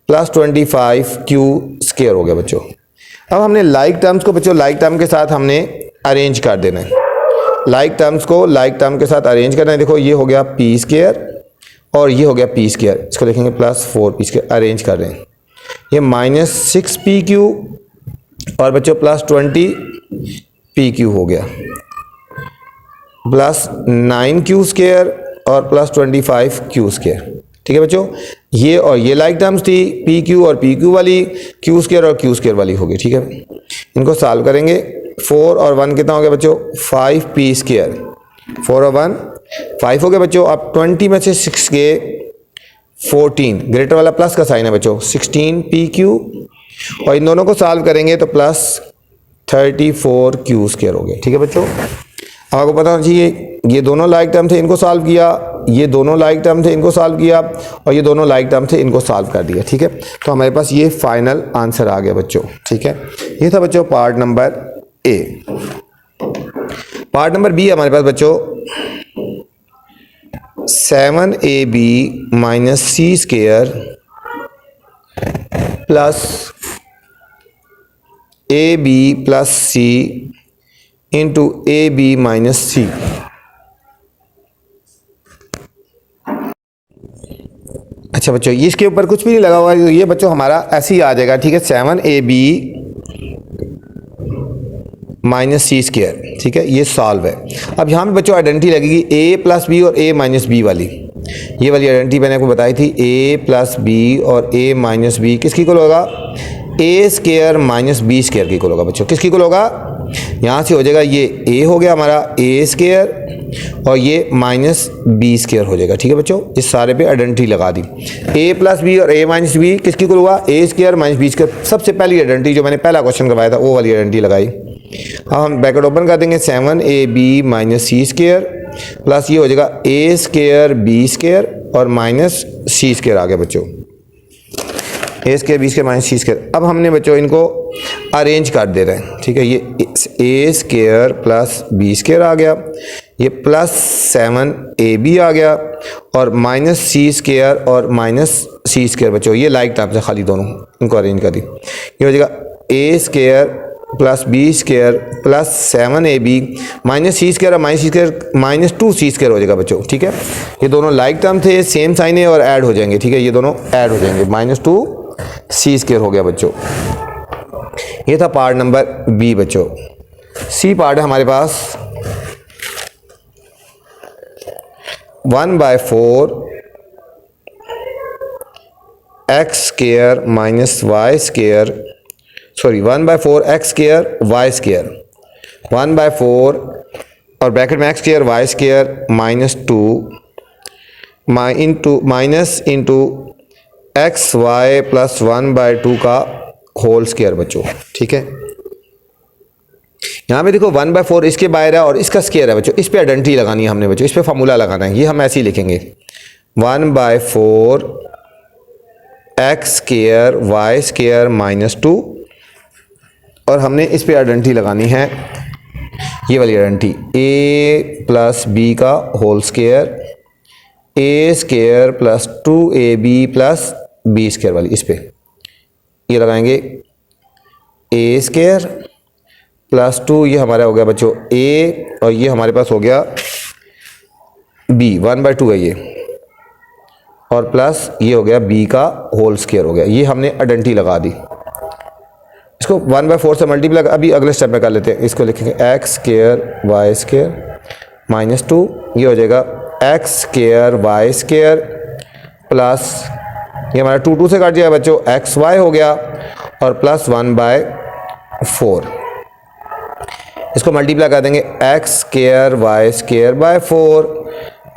plus 25 Q square हो गया बच्चों। अब हमने लाइक टर्म्स को बच्चों लाइक टर्म के साथ हमने अरेंज कर देना है, लाइक टर्म्स को लाइक टर्म के साथ अरेंज करना है। देखो ये हो गया पी स्क्वायर और ये हो गया पी स्क्वायर, इसको लिखेंगे प्लस 4 पी स्क्वायर, अरेंज कर रहे हैं। ये माइनस 6 पी क्यू और बच्चों प्लस 20 पी क्यू हो गया प्लस 9 क्यू स्क्वायर और प्लस 25 क्यू स्क्वायर। ठीक है बच्चों, ये और ये लाइक टर्म्स थी, पी क्यू और पी क्यू वाली, क्यू स्क्वायर और क्यू स्क्वायर वाली होगी। ठीक है, इनको सॉल्व करेंगे, 4 और 1 कितना हो गया बच्चों, 5 पी स्क्वायर, 4 और 1 5 हो गया बच्चों। अब 20 में से 6 के 14, ग्रेटर वाला प्लस का साइन है बच्चों, 16 पी क्यू और इन दोनों को सॉल्व करेंगे तो प्लस 34 क्यू स्क्वायर हो गया। ठीक है बच्चों, आपको पता होना चाहिए ये दोनों लाइक टर्म थे, इनको सॉल्व किया, ये दोनों लाइक टर्म थे, इनको सॉल्व किया और ये दोनों लाइक टर्म थे, इनको सॉल्व कर दिया। ठीक है, तो हमारे पास ये फाइनल आंसर आ गया बच्चों। ठीक है, ये था बच्चों part number A. Part number B हमारे पास बच्चों 7ab minus c square plus a b plus c into a b minus c. अच्छा बच्चों, इसके ऊपर कुछ भी नहीं लगा हुआ, ये बच्चों हमारा ऐसे ही आ जाएगा। ठीक है, 7ab माइनस सी स्क्वायर। ठीक है, ये सॉल्व है। अब यहाँ पे बच्चों आइडेंटिटी लगेगी ए प्लस बी और ए माइनस बी वाली, ये वाली आइडेंटिटी मैंने आपको बताई थी, ए प्लस बी और ए माइनस बी किसकी इक्वल होगा, ए स्क्वायर माइनस बी स्क्वायर की इक्वल होगा बच्चों। किसकी इक्वल होगा, यहाँ से हो जाएगा ये ए हो गया हमारा ए स्क्वायर और ये माइनस बी स्क्वायर हो जाएगा। ठीक है बच्चों, इस सारे पे आइडेंटिटी लगा दी, ए प्लस बी और ए माइनस बी किसकी इक्वल हुआ, ए स्क्वायर माइनस बी स्क्वायर। सबसे पहली आइडेंटिटी जो मैंने पहला क्वेश्चन करवाया था वो वाली आइडेंटिटी लगाई। अब हम ब्रैकेट ओपन कर देंगे, 7ab minus c square plus ये हो जाएगा ए स्क्वायर बी स्क्वायर और माइनस सी स्क्वायर आ गया बच्चों, ए square B square minus c square. अब हमने बच्चों इनको अरेंज कर दे रहे हैं। ठीक है, ये ए स्क्वायर प्लस बी स्क्वायर आ गया, ये प्लस 7ab आ गया और माइनस सी स्क्वायर और माइनस सी स्क्वायर बच्चों, ये लाइक टर्म्स है खाली, दोनों इनको अरेंज कर दी। ये हो जाएगा a square plus B square plus 7ab minus c square और minus c square minus 2c square हो जाएगा बच्चों। ठीक है, ये दोनों लाइक टर्म थे, सेम साइन है और ऐड हो जाएंगे। ठीक है, ये दोनों ऐड हो जाएंगे, माइनस 2c स्क्वायर हो गया बच्चों। ये था पार्ट नंबर बी बच्चों। सी पार्ट है हमारे पास 1/4 X square minus Y square, sorry 1/4 X square Y square, 1/4 और ब्रैकेट में X square Y square minus 2 minus into X Y plus 1/2 का होल स्क्वायर बच्चों। ठीक है, यहाँ पे देखो 1/4 इसके बाहर है और इसका स्क्वायर है बच्चों, इस पे आइडेंटिटी लगानी है हमने बच्चों, इस पे फार्मूला लगाना है। ये हम ऐसे ही लिखेंगे 1/4 X square Y square minus 2 और हमने इस पे आइडेंटिटी लगानी है, ये वाली आइडेंटिटी, ए प्लस बी का होल स्क्वायर, ए square plus 2ab plus B square वाली, इस पे ये लगाएंगे ए स्क्वायर प्लस 2, ये हमारा हो गया बच्चों ए और ये हमारे पास हो गया बी, 1/2 है ये, और प्लस ये हो गया बी का होल स्क्वायर हो गया। ये हमने आइडेंटिटी लगा दी। इसको 1/4 से मल्टीप्लाई अभी अगले स्टेप में कर लेते हैं। इसको लिखेंगे X square Y square minus 2, ये हो जाएगा X square Y square plus ये हमारा 2 से काट जाएगा बच्चों, एक्स वाई हो गया और प्लस 1/4। इसको मल्टीप्लाई कर देंगे, X square Y square by 4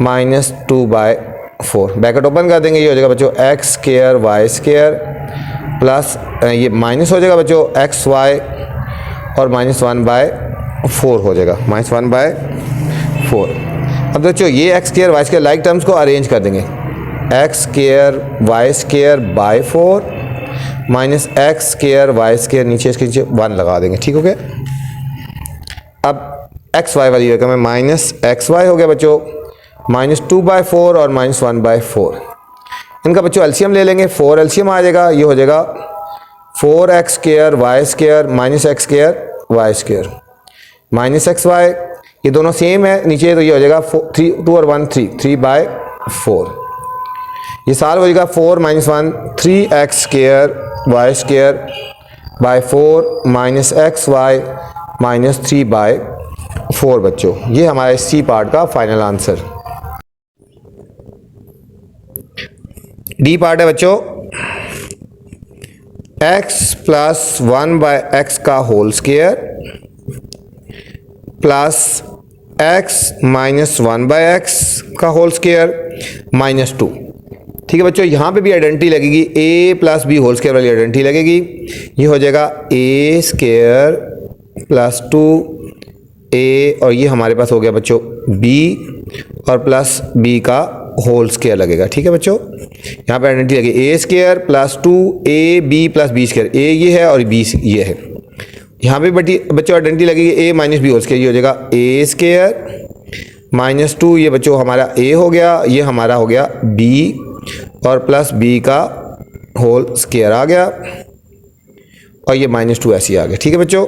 minus 2/4। Bracket open कर देंगे, ये हो जाएगा बच्चों X square Y square plus ये माइनस हो जाएगा बच्चों एक्स वाई और माइनस 1/4 हो जाएगा, माइनस 1/4। अब बच्चों ये X square Y square like terms को अरेंज कर देंगे, X square Y square by 4 minus X square Y square, नीचे इसके नीचे 1 लगा देंगे, ठीक हो गया। अब एक्स वाई वाली रकम है माइनस एक्स वाई हो गया बच्चों, माइनस 2/4 और माइनस 1/4। इनका बच्चों एलसीएम ले लेंगे, 4 एलसीएम आ जाएगा, ये हो जाएगा 4x square Y square minus X square Y square minus x Y, ये दोनों सेम है नीचे, तो ये हो जाएगा 2 और 1 3/4। ये साल हो जाएगा 4 minus 1 3x square Y square by 4 minus x y minus 3/4 बच्चों। ये हमारे सी पार्ट का फाइनल आंसर। डी पार्ट है बच्चों, x प्लस 1/x का whole square plus x minus 1/x का होल स्क्वायर माइनस 2। ठीक है बच्चों, यहाँ पे भी आइडेंटिटी लगेगी, a plus B whole square वाली आइडेंटिटी लगेगी, ये हो जाएगा a स्क्वायर प्लस 2a और ये हमारे पास हो गया बच्चों b और प्लस b का होल स्क्वायर लगेगा। ठीक है बच्चों, यहाँ पे आइडेंटिटी लगेगी a square plus 2ab plus b square, a ये है और b ये है। यहाँ पे बच्चों आइडेंटिटी लगेगी a minus B whole square, ये हो जाएगा a स्क्वायर माइनस 2, ये बच्चों हमारा a हो गया, ये हमारा हो गया b और प्लस b का होल स्क्वायर आ गया और ये माइनस 2 ऐसे आ गया। ठीक है बच्चों,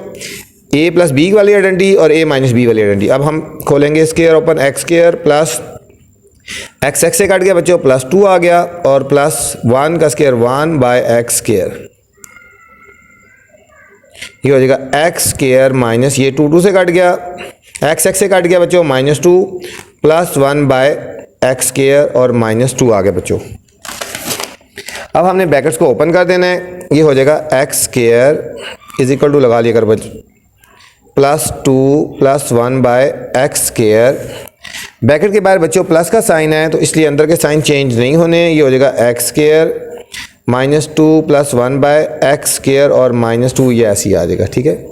a प्लस बी वाली आइडेंटिटी और a माइनस बी वाली आइडेंटिटी। अब हम खोलेंगे square open, x square plus x x से कट गया बच्चों, प्लस 2 आ गया और प्लस 1 का स्क्वायर 1/x स्क्वायर, ये हो जाएगा एक्स स्क्वायर माइनस ये 2 से कट गया, एक्स एक्स से कट गया बच्चों माइनस 2 प्लस 1/x स्क्वायर और माइनस 2 आ गया बच्चों। अब हमने ब्रैकेट्स को ओपन कर देना है, ये हो जाएगा X square is equal to लगा लिया कर बच्चों plus 2 plus 1/x square, bracket के बाहर बच्चों प्लस का साइन है तो इसलिए अंदर के साइन चेंज नहीं होने, ये हो जाएगा X square minus 2 plus 1/x square और माइनस 2 ये ऐसे ही आ जाएगा। ठीक है,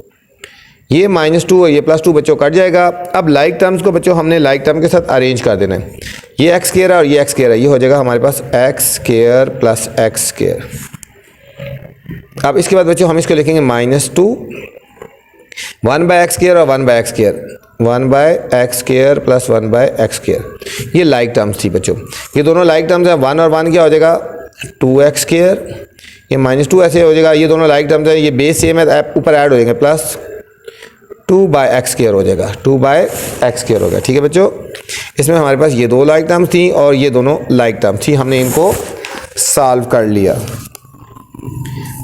ये माइनस 2 और ये प्लस 2 बच्चों कट जाएगा। अब लाइक टर्म्स को बच्चों हमने लाइक टर्म के साथ अरेंज कर देना है, ये एक्स स्क्वायर है और ये एक्स स्क्वायर है, ये हो जाएगा हमारे पास x square plus x square. अब इसके बाद बच्चों हम इसको लिखेंगे माइनस 2 1/x स्क्वायर और 1/x square, 1/x square plus 1/x square, ये लाइक टर्म्स थी बच्चों। ये दोनों लाइक टर्म्स हैं, 1 और 1 क्या हो जाएगा 2x स्क्वायर, ये माइनस 2 ऐसे हो जाएगा, ये दोनों लाइक टर्म्स हैं, ये बेस सेम है ऊपर ऐड हो जाएंगे प्लस 2/x स्क्वायर हो जाएगा, 2/x स्क्वायर हो गया। ठीक है बच्चों, इसमें हमारे पास ये दो लाइक टर्म्स थी और ये दोनों लाइक टर्म्स थी, हमने इनको सॉल्व कर लिया।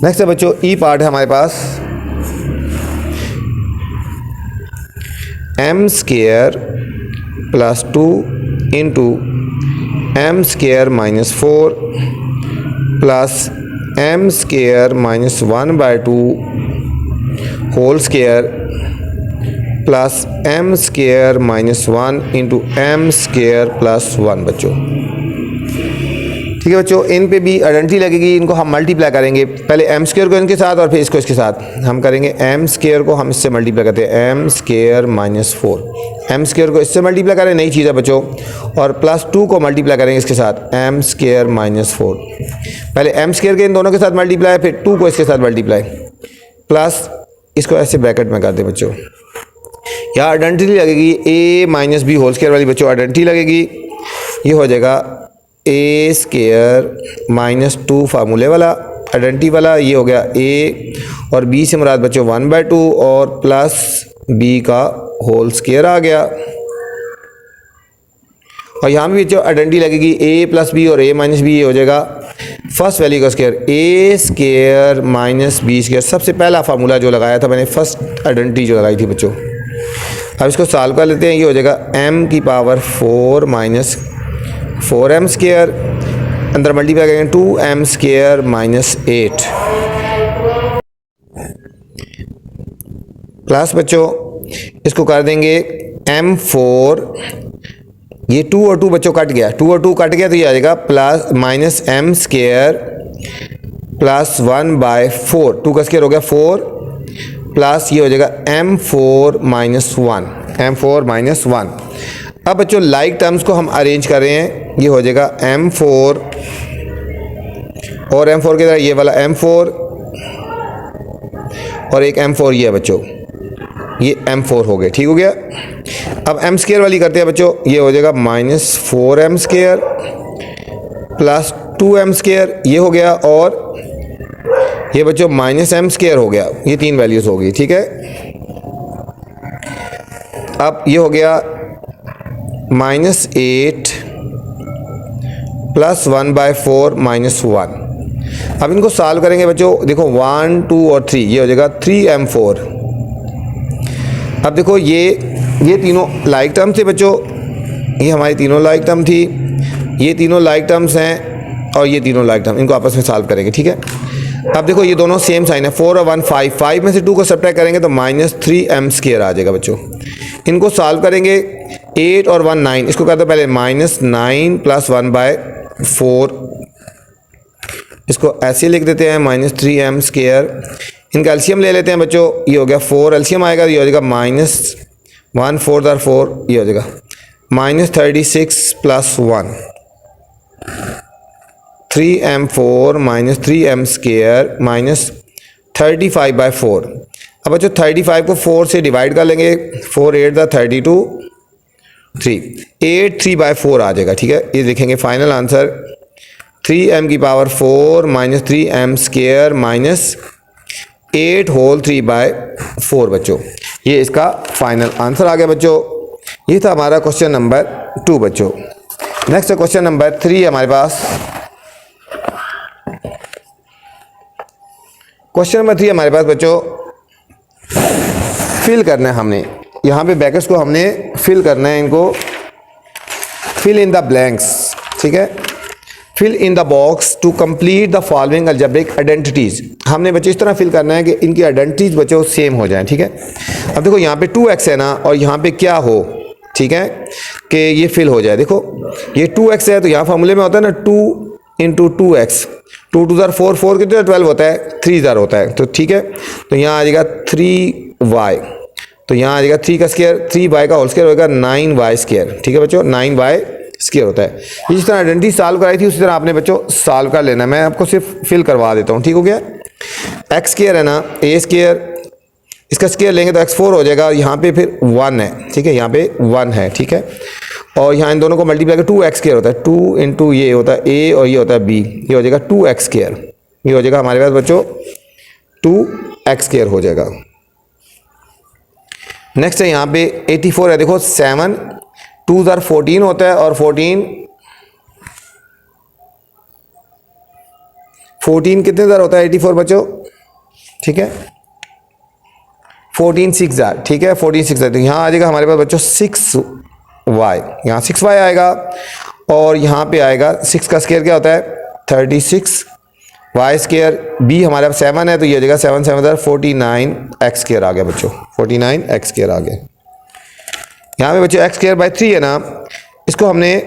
नेक्स्ट है बच्चों ई पार्ट है हमारे पास, m square plus 2 into m square minus 4 plus m square minus 1/2 whole square plus m square minus 1 into m square plus 1 बच्चों। ठीक है बच्चों, इन पे भी आइडेंटिटी लगेगी, इनको हम मल्टीप्लाई करेंगे, पहले m स्क्वायर को इनके साथ और फिर इसको इसके साथ हम करेंगे, m स्क्वायर को हम इससे मल्टीप्लाई करते हैं m square minus 4, m square को इससे मल्टीप्लाई करें, नई चीज़ है बच्चों, और प्लस 2 को मल्टीप्लाई करेंगे इसके साथ m स्क्वायर माइनस 4, पहले m स्क्वायर के इन दोनों के साथ मल्टीप्लाई, फिर 2 को इसके साथ मल्टीप्लाई, प्लस इसको ऐसे ब्रैकेट में कर दें बच्चों। यहाँ आइडेंटिटी लगेगी a minus B whole square वाली बच्चों आइडेंटिटी लगेगी, ये हो जाएगा a स्क्वायर माइनस 2 फार्मूले वाला आइडेंटिटी वाला, ये हो गया a और b से मुराद बच्चों 1/2 और प्लस b का होल स्क्वायर आ गया, और यहाँ भी बच्चों आइडेंटिटी लगेगी a प्लस बी और a माइनस बी, ये हो जाएगा फर्स्ट वैल्यू का square a square minus B square, सबसे पहला फार्मूला जो लगाया था मैंने, फर्स्ट आइडेंटिटी जो लगाई थी बच्चों। अब इसको सॉल्व कर लेते हैं, ये हो जाएगा m की पावर 4 माइनस 4m स्क्वायर अंदर मल्टीप्लाई करेंगे 2m स्क्वायर माइनस 8 प्लस बच्चों इसको कर देंगे m4, ये 2 और 2 बच्चों कट गया, 2 और 2 कट गया तो ये आ जाएगा plus minus m square plus 1/4, 2 का स्क्वायर हो गया 4 प्लस ये हो जाएगा m4 माइनस 1। अब बच्चों लाइक टर्म्स को हम अरेंज कर रहे हैं, ये हो जाएगा m4 और m4 के तरह ये वाला m4 और एक m4 ये है बच्चों, ये m4 हो गए, ठीक हो गया। अब m स्क्वायर वाली करते हैं बच्चों, ये हो जाएगा minus 4m square plus 2m square, ये हो गया, और ये बच्चों माइनस m स्क्वायर हो गया, ये 3 वैल्यूज हो गई, ठीक है। अब ये हो गया माइनस 8 प्लस 1/4 माइनस 1। अब इनको सॉल्व करेंगे बच्चों, देखो 1 2 और 3, ये हो जाएगा 3m4। अब देखो ये तीनों लाइक टर्म थे बच्चों, ये हमारी तीनों लाइक टर्म थी, ये तीनों लाइक टर्म्स हैं और ये तीनों लाइक टर्म, इनको आपस में सॉल्व करेंगे, ठीक है। अब देखो ये दोनों सेम साइन है, 4 और 1 5, 5 में से 2 को सब्ट्रैक्ट करेंगे तो माइनस 3m स्क्वायर आ जाएगा बच्चों। इनको सॉल्व करेंगे 8 और 1 9, इसको कर दो पहले माइनस 9 प्लस 1/4, इसको ऐसे लिख देते हैं माइनस 3m स्क्वायर। इनका एलसीएम ले लेते हैं बच्चों, ये हो गया 4, एलसीएम आएगा ये हो जाएगा माइनस 1 4 और 4, ये हो जाएगा minus 36 plus 1, 3m4 minus 3m square minus 35/4। अब बच्चों 35 को 4 से डिवाइड कर लेंगे, 4 8 32 3, 8 3/4 आ जाएगा, ठीक है। ये देखेंगे फाइनल आंसर 3m की power 4 minus 3m square minus 8 whole 3/4 बच्चों, ये इसका फाइनल आंसर आ गया बच्चों। ये था हमारा क्वेश्चन नंबर 2 बच्चों। नेक्स्ट क्वेश्चन नंबर 3 हमारे पास, क्वेश्चन नंबर 3 हमारे पास बच्चों फिल करना है हमने, यहाँ पे ब्रैकेट्स को हमने फिल करना है, इनको फिल इन द ब्लैंक्स, ठीक है। Fill in the box to complete the following algebraic identities. हमने बच्चे इस तरह फिल करना है कि इनकी आइडेंटिटीज बच्चों सेम हो जाएं, ठीक है। अब देखो यहाँ पे 2x है ना, और यहाँ पे क्या हो, ठीक है, कि ये फिल हो जाए। देखो ये 2x है तो यहाँ फार्मूले में होता है ना 2 × 2x, 2 2 4 4 कितने 12 होता है, 3 होता है, तो ठीक है। तो यहाँ आ जाएगा 3y, तो यहाँ आ जाएगा 3 का स्क्वायर, 3y का होल स्क्वायर होगा 9y स्क्वायर, ठीक है बच्चों, 9y स्क्वायर होता है। ये जिस तरह आइडेंटिटी सॉल्व कराई थी उसी तरह आपने बच्चों सॉल्व कर लेना, मैं आपको सिर्फ फिल करवा देता हूँ, ठीक हो गया। x स्क्वायर है ना, a स्क्वायर, इसका स्क्वायर लेंगे तो x4 हो जाएगा, यहाँ पे फिर 1 है, ठीक है, यहाँ पे 1 है, ठीक है। और यहाँ इन दोनों को मल्टीप्लाई कर 2x स्क्वायर होता है, 2 × ये होता है a और ये होता है b, ये हो जाएगा 2x स्क्वायर, ये हो जाएगा हमारे पास बच्चों 2x स्क्वायर हो जाएगा। नेक्स्ट है यहाँ पे 84 है, देखो 7 2 14 होता है, और 14 कितने ज़र होता है 84 बच्चों, ठीक है, 14 6 ज़र, ठीक है, 14 6 ज़र, तो यहाँ आ जाएगा हमारे पास बच्चों 6y, यहाँ 6y आएगा, और यहाँ पे आएगा 6 का स्क्वायर क्या होता है 36 y स्क्वायर, b हमारे पास 7 है तो ये हो जाएगा 7 7 49 x स्क्वायर आ गया बच्चों, 49 x स्क्वायर आ गया। यहाँ पे बच्चों x स्क्वायर बाई 3 है ना, इसको हमने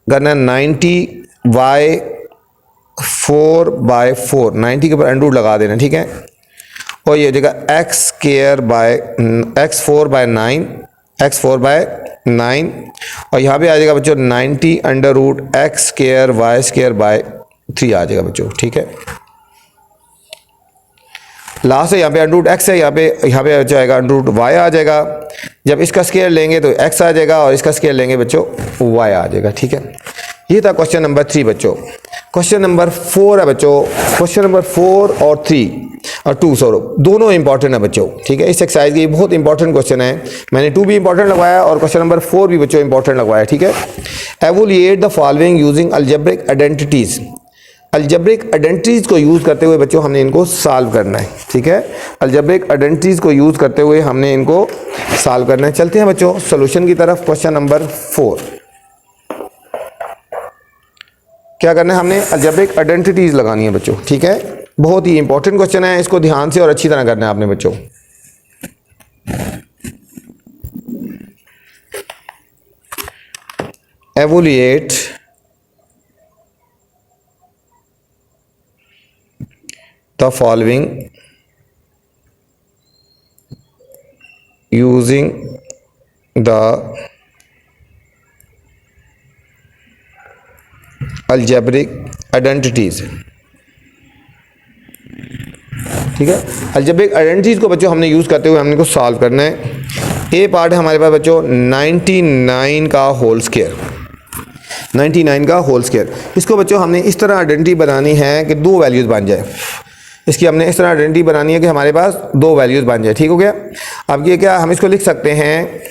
करना 90y/4, 90 के ऊपर अंडर लगा देना, ठीक है। और ये हो जाएगा x square by x4/9, x4/9, और यहाँ पे आ जाएगा बच्चों 90 √x square y square by 3 आ जाएगा बच्चों, ठीक है। लास्ट है यहाँ पे √x है, यहाँ पे बच्चों आएगा √y आ जाएगा। जब इसका स्क्वायर लेंगे तो x आ जाएगा, और इसका स्क्वायर लेंगे बच्चों y आ जाएगा, ठीक है। ये था क्वेश्चन नंबर 3 बच्चों। क्वेश्चन नंबर 4 है बच्चों, क्वेश्चन नंबर 4 और 3 और 2 दोनों इंपॉर्टेंट है बच्चों, ठीक है। इस एक्सरसाइज के बहुत इंपॉर्टेंट क्वेश्चन है, मैंने 2 भी इंपॉर्टेंट लगवाया और क्वेश्चन नंबर 4 भी बच्चों इंपॉर्टेंट लगवाया, ठीक है। Evaluate the following using algebraic identities. Algebraic identities को यूज़ करते हुए बच्चों हमने इनको सॉल्व करना है, ठीक है। अलजेब्रिक आइडेंटिटीज को यूज़ करते हुए हमने इनको सॉल्व करना है। चलते हैं बच्चों सोल्यूशन की तरफ। क्वेश्चन नंबर 4, क्या करना है, हमने अलजेब्रिक आइडेंटिटीज लगानी है बच्चों, ठीक है। बहुत ही इंपॉर्टेंट क्वेश्चन है, इसको ध्यान से और अच्छी तरह करना है आपने बच्चों। Evaluate the following using the algebraic identities, ठीक है। अलजेब्रिक आइडेंटिटीज को बच्चों हमने यूज़ करते हुए हमने को सॉल्व करना है। ए पार्ट है हमारे पास बच्चों 99 का होल स्क्वायर, 99 का होल स्क्वायर। इसको बच्चों हमने इस तरह आइडेंटिटी बनानी है कि दो वैल्यूज़ बन जाए। इसकी हमने इस तरह आइडेंटिटी बनानी है कि हमारे पास दो वैल्यूज़ बन जाए, ठीक हो गया। अब ये क्या, हम इसको लिख सकते हैं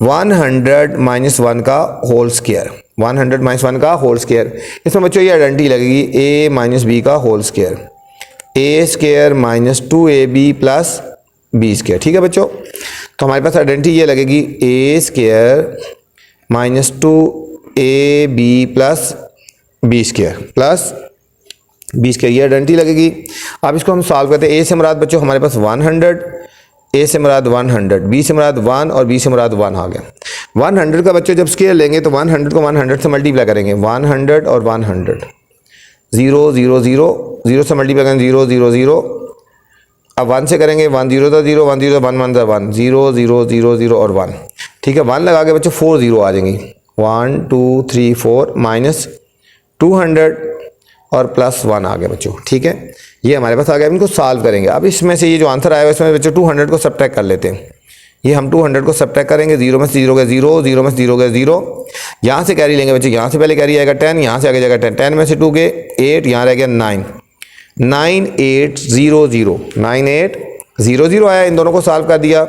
100 माइनस 1 का होल स्क्वायर, 100 माइनस 1 का होल स्क्वायर। इसमें बच्चों ये आइडेंटिटी लगेगी a माइनस बी का whole square, a square minus 2ab plus B square, ठीक है बच्चों। तो हमारे पास आइडेंटिटी ये लगेगी a square minus 2ab plus B square plus B square, ये आइडेंटिटी लगेगी। अब इसको हम सॉल्व करते हैं। a से मुराद बच्चों हमारे पास 100, a से मुराद 100, b से मुराद 1 और b से मुराद 1 आ गया। 100 का बच्चों जब स्केयर लेंगे तो 100 को 100 से मल्टीप्लाई करेंगे, 100 और 100, 0 0 0 0 से मल्टीप्लाई करेंगे 0 0 0। अब 1 से करेंगे 1 0 था 0, 1 0 1 1 था 1, 0 0 0 0 और 1, ठीक है। 1 लगा के बच्चों 4 0 आ जाएंगी, 1 2 3 4 माइनस 200 और प्लस 1 आ गया बच्चों, ठीक है। ये हमारे पास आ गया। इनको सॉल्व करेंगे। अब इसमें से ये जो आंसर आया है इसमें बच्चों 200 को सब्ट्रैक्ट कर लेते हैं। ये हम 200 को सब्ट्रैक्ट करेंगे, 0 में से 0 गया 0, 0 में से 0 गया 0। यहाँ से कैरी लेंगे बच्चों, यहाँ से पहले कैरी आएगा 10, यहाँ से आगे जाएगा 10, 10 में से 2 गए 8, यहाँ रह गया 9, 9 8 0 0, 9 8 0 0 आया। इन दोनों को सॉल्व कर दिया,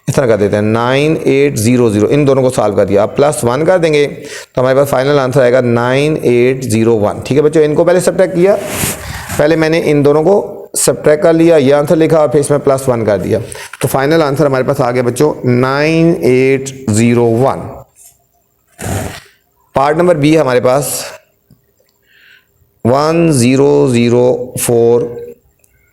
इस तरह कर देते हैं 9 8 0 0, इन दोनों को सॉल्व कर दिया। अब प्लस 1 कर देंगे तो हमारे पास फाइनल आंसर आएगा 9 8 0 1, ठीक है बच्चों। इनको पहले सब्ट्रैक्ट किया, पहले मैंने इन दोनों को सब्ट्रैक्ट कर लिया, ये आंसर लिखा और फिर इसमें प्लस 1 कर दिया। तो फाइनल आंसर हमारे पास आ गया बच्चों 9 8 0 1। पार्ट नंबर बी हमारे पास 1004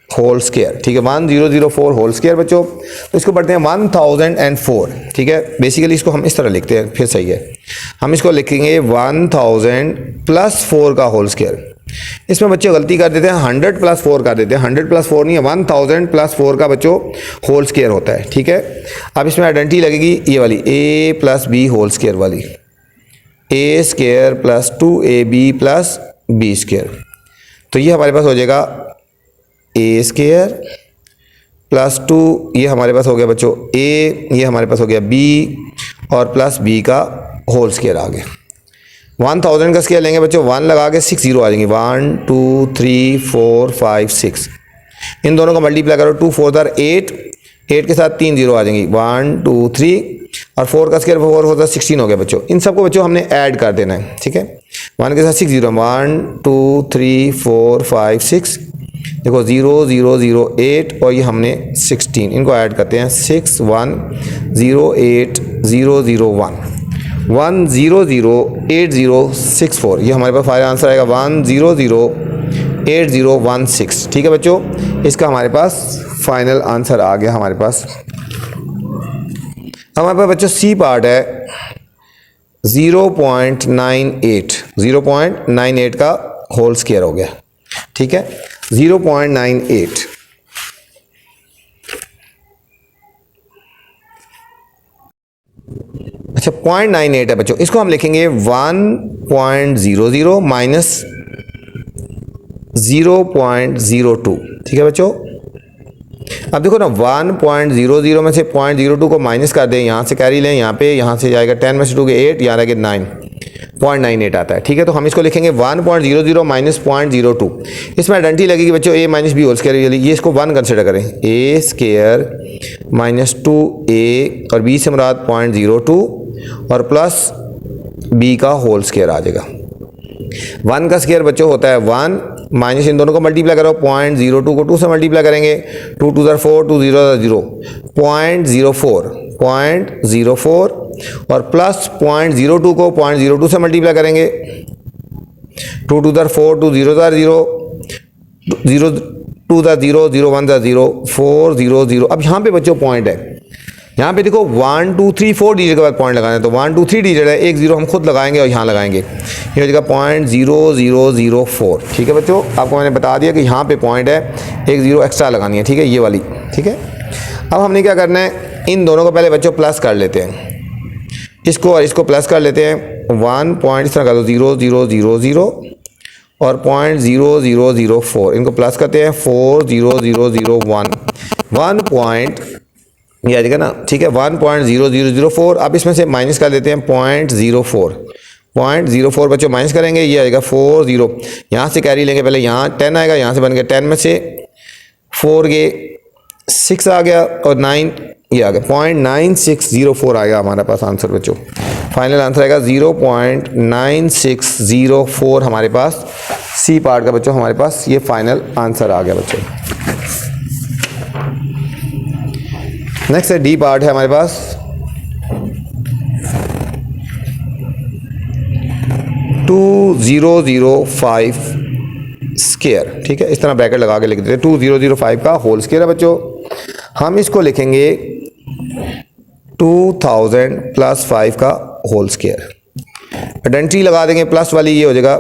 होल स्क्वायर, ठीक है, 1004 होल स्क्वायर बच्चों। तो इसको पढ़ते हैं 1004, ठीक है। बेसिकली इसको हम इस तरह लिखते हैं, फिर सही है। हम इसको लिखेंगे 1000 प्लस 4 का होल स्क्वायर। इसमें बच्चे गलती कर देते हैं, 100 प्लस 4 कर देते हैं। 100 प्लस 4 नहीं है, 1000 प्लस 4 का बच्चों होल स्क्वायर होता है, ठीक है। अब इसमें आइडेंटिटी लगेगी ये वाली a plus B whole square वाली, a square plus 2ab plus B square. तो ये हमारे पास हो जाएगा a स्क्वायर प्लस 2, ये हमारे पास हो गया बच्चों a, ये हमारे पास हो गया b और प्लस b का होल स्क्वायर आ गया। 1000 का स्क्वायर लेंगे बच्चों, 1 लगा के 6 0 आ जाएंगे, 1 2 3 4 5 6। इन दोनों को मल्टीप्लाई करो, 2 4 दर 8, 8 के साथ 3 0 आ जाएंगी, 1 2 3 और 4 का स्क्वायर 4 होता है 16 हो गया बच्चों। इन सबको बच्चों हमने ऐड कर देना है, ठीक है। 1 के साथ 6 0, 1 2 3 4 5 6, देखो 0 0 0 8 और ये हमने 16, इनको ऐड करते हैं 6 1 0 8 0 0 1 1 0 0 8 0 6 4। ये हमारे पास फाइनल आंसर आएगा 1 0 0 8 0 1 6, ठीक है बच्चों। इसका हमारे पास फाइनल आंसर आ गया हमारे पास। हमारे पास बच्चों सी पार्ट है 0.98 का होल स्क्वायर हो गया, ठीक है, 0.98। अच्छा 0.98 है बच्चों, इसको हम लिखेंगे 1.00 माइनस 0.02, ठीक है बच्चों। अब देखो ना 1.00 में से 0.02 को माइनस कर दें, यहाँ से कैरी लें, यहाँ से जाएगा 10 में से 2 के 8, यहाँ रहेगा 9.98 आता है, ठीक है। तो हम इसको लिखेंगे 1.00 माइनस 0.02। इसमें आइडेंटिटी लगेगी बच्चों a minus B whole square, ये इसको 1 कंसिडर करें, a स्क्वायर माइनस 2a और b से मुराद 0.02 और प्लस b का होल स्क्वायर आ जाएगा। 1 का स्क्वायर बच्चों होता है 1 माइनस इन दोनों को मल्टीप्लाई करो, 0.02 को 2 से मल्टीप्लाई करेंगे, 2 2 4 2 0 0 0.04 और प्लस 0.02 को 0.02 से मल्टीप्लाई करेंगे, 2 to the 4, 2 0 the 0, 0 2 the 0, 0 1 the 0, 4 0 0। अब यहाँ पे बच्चों पॉइंट है, यहाँ पे देखो 1 2 3 4 डिजिट के बाद पॉइंट लगाना है, तो 1 2 3 डिजिट है, एक जीरो हम खुद लगाएंगे और यहाँ लगाएंगे, ये हो जाएगा 0.0004। ठीक है बच्चों, आपको मैंने बता दिया कि यहाँ पे पॉइंट है, एक जीरो एक्स्ट्रा लगानी है, ठीक है, ये वाली। ठीक है, अब हमने क्या करना है, इन दोनों को पहले बच्चों प्लस कर लेते हैं, इसको और इसको प्लस कर लेते हैं। 1 पॉइंट इस तरह कर दो 0.000 और 0.0004, इनको प्लस करते हैं 4.0001, 1 पॉइंट ये आ जाएगा ना। ठीक है, 1.0004। अब इसमें से माइनस कर देते हैं 0.04 बच्चों माइनस करेंगे, ये आएगा 40। यहाँ से कैरी लेंगे, पहले यहाँ 10 आएगा, यहाँ से बन गया 10 में से 4 गए 6 आ गया और 9 ये आ गया, 0.9604 आएगा हमारे पास आंसर बच्चों। फाइनल आंसर आएगा 0.9604 हमारे पास सी पार्ट का बच्चों, हमारे पास ये फाइनल आंसर आ गया बच्चों। नेक्स्ट है डी पार्ट है हमारे पास। To 005 square. ठीक है, इस तरह ब्रैकेट लगा के लिख देते हैं, 2005 का होल स्क्वायर है बच्चों। हम इसको लिखेंगे 2000 प्लस 5 का होल स्क्वायर, आइडेंटिटी लगा देंगे प्लस वाली, ये हो जाएगा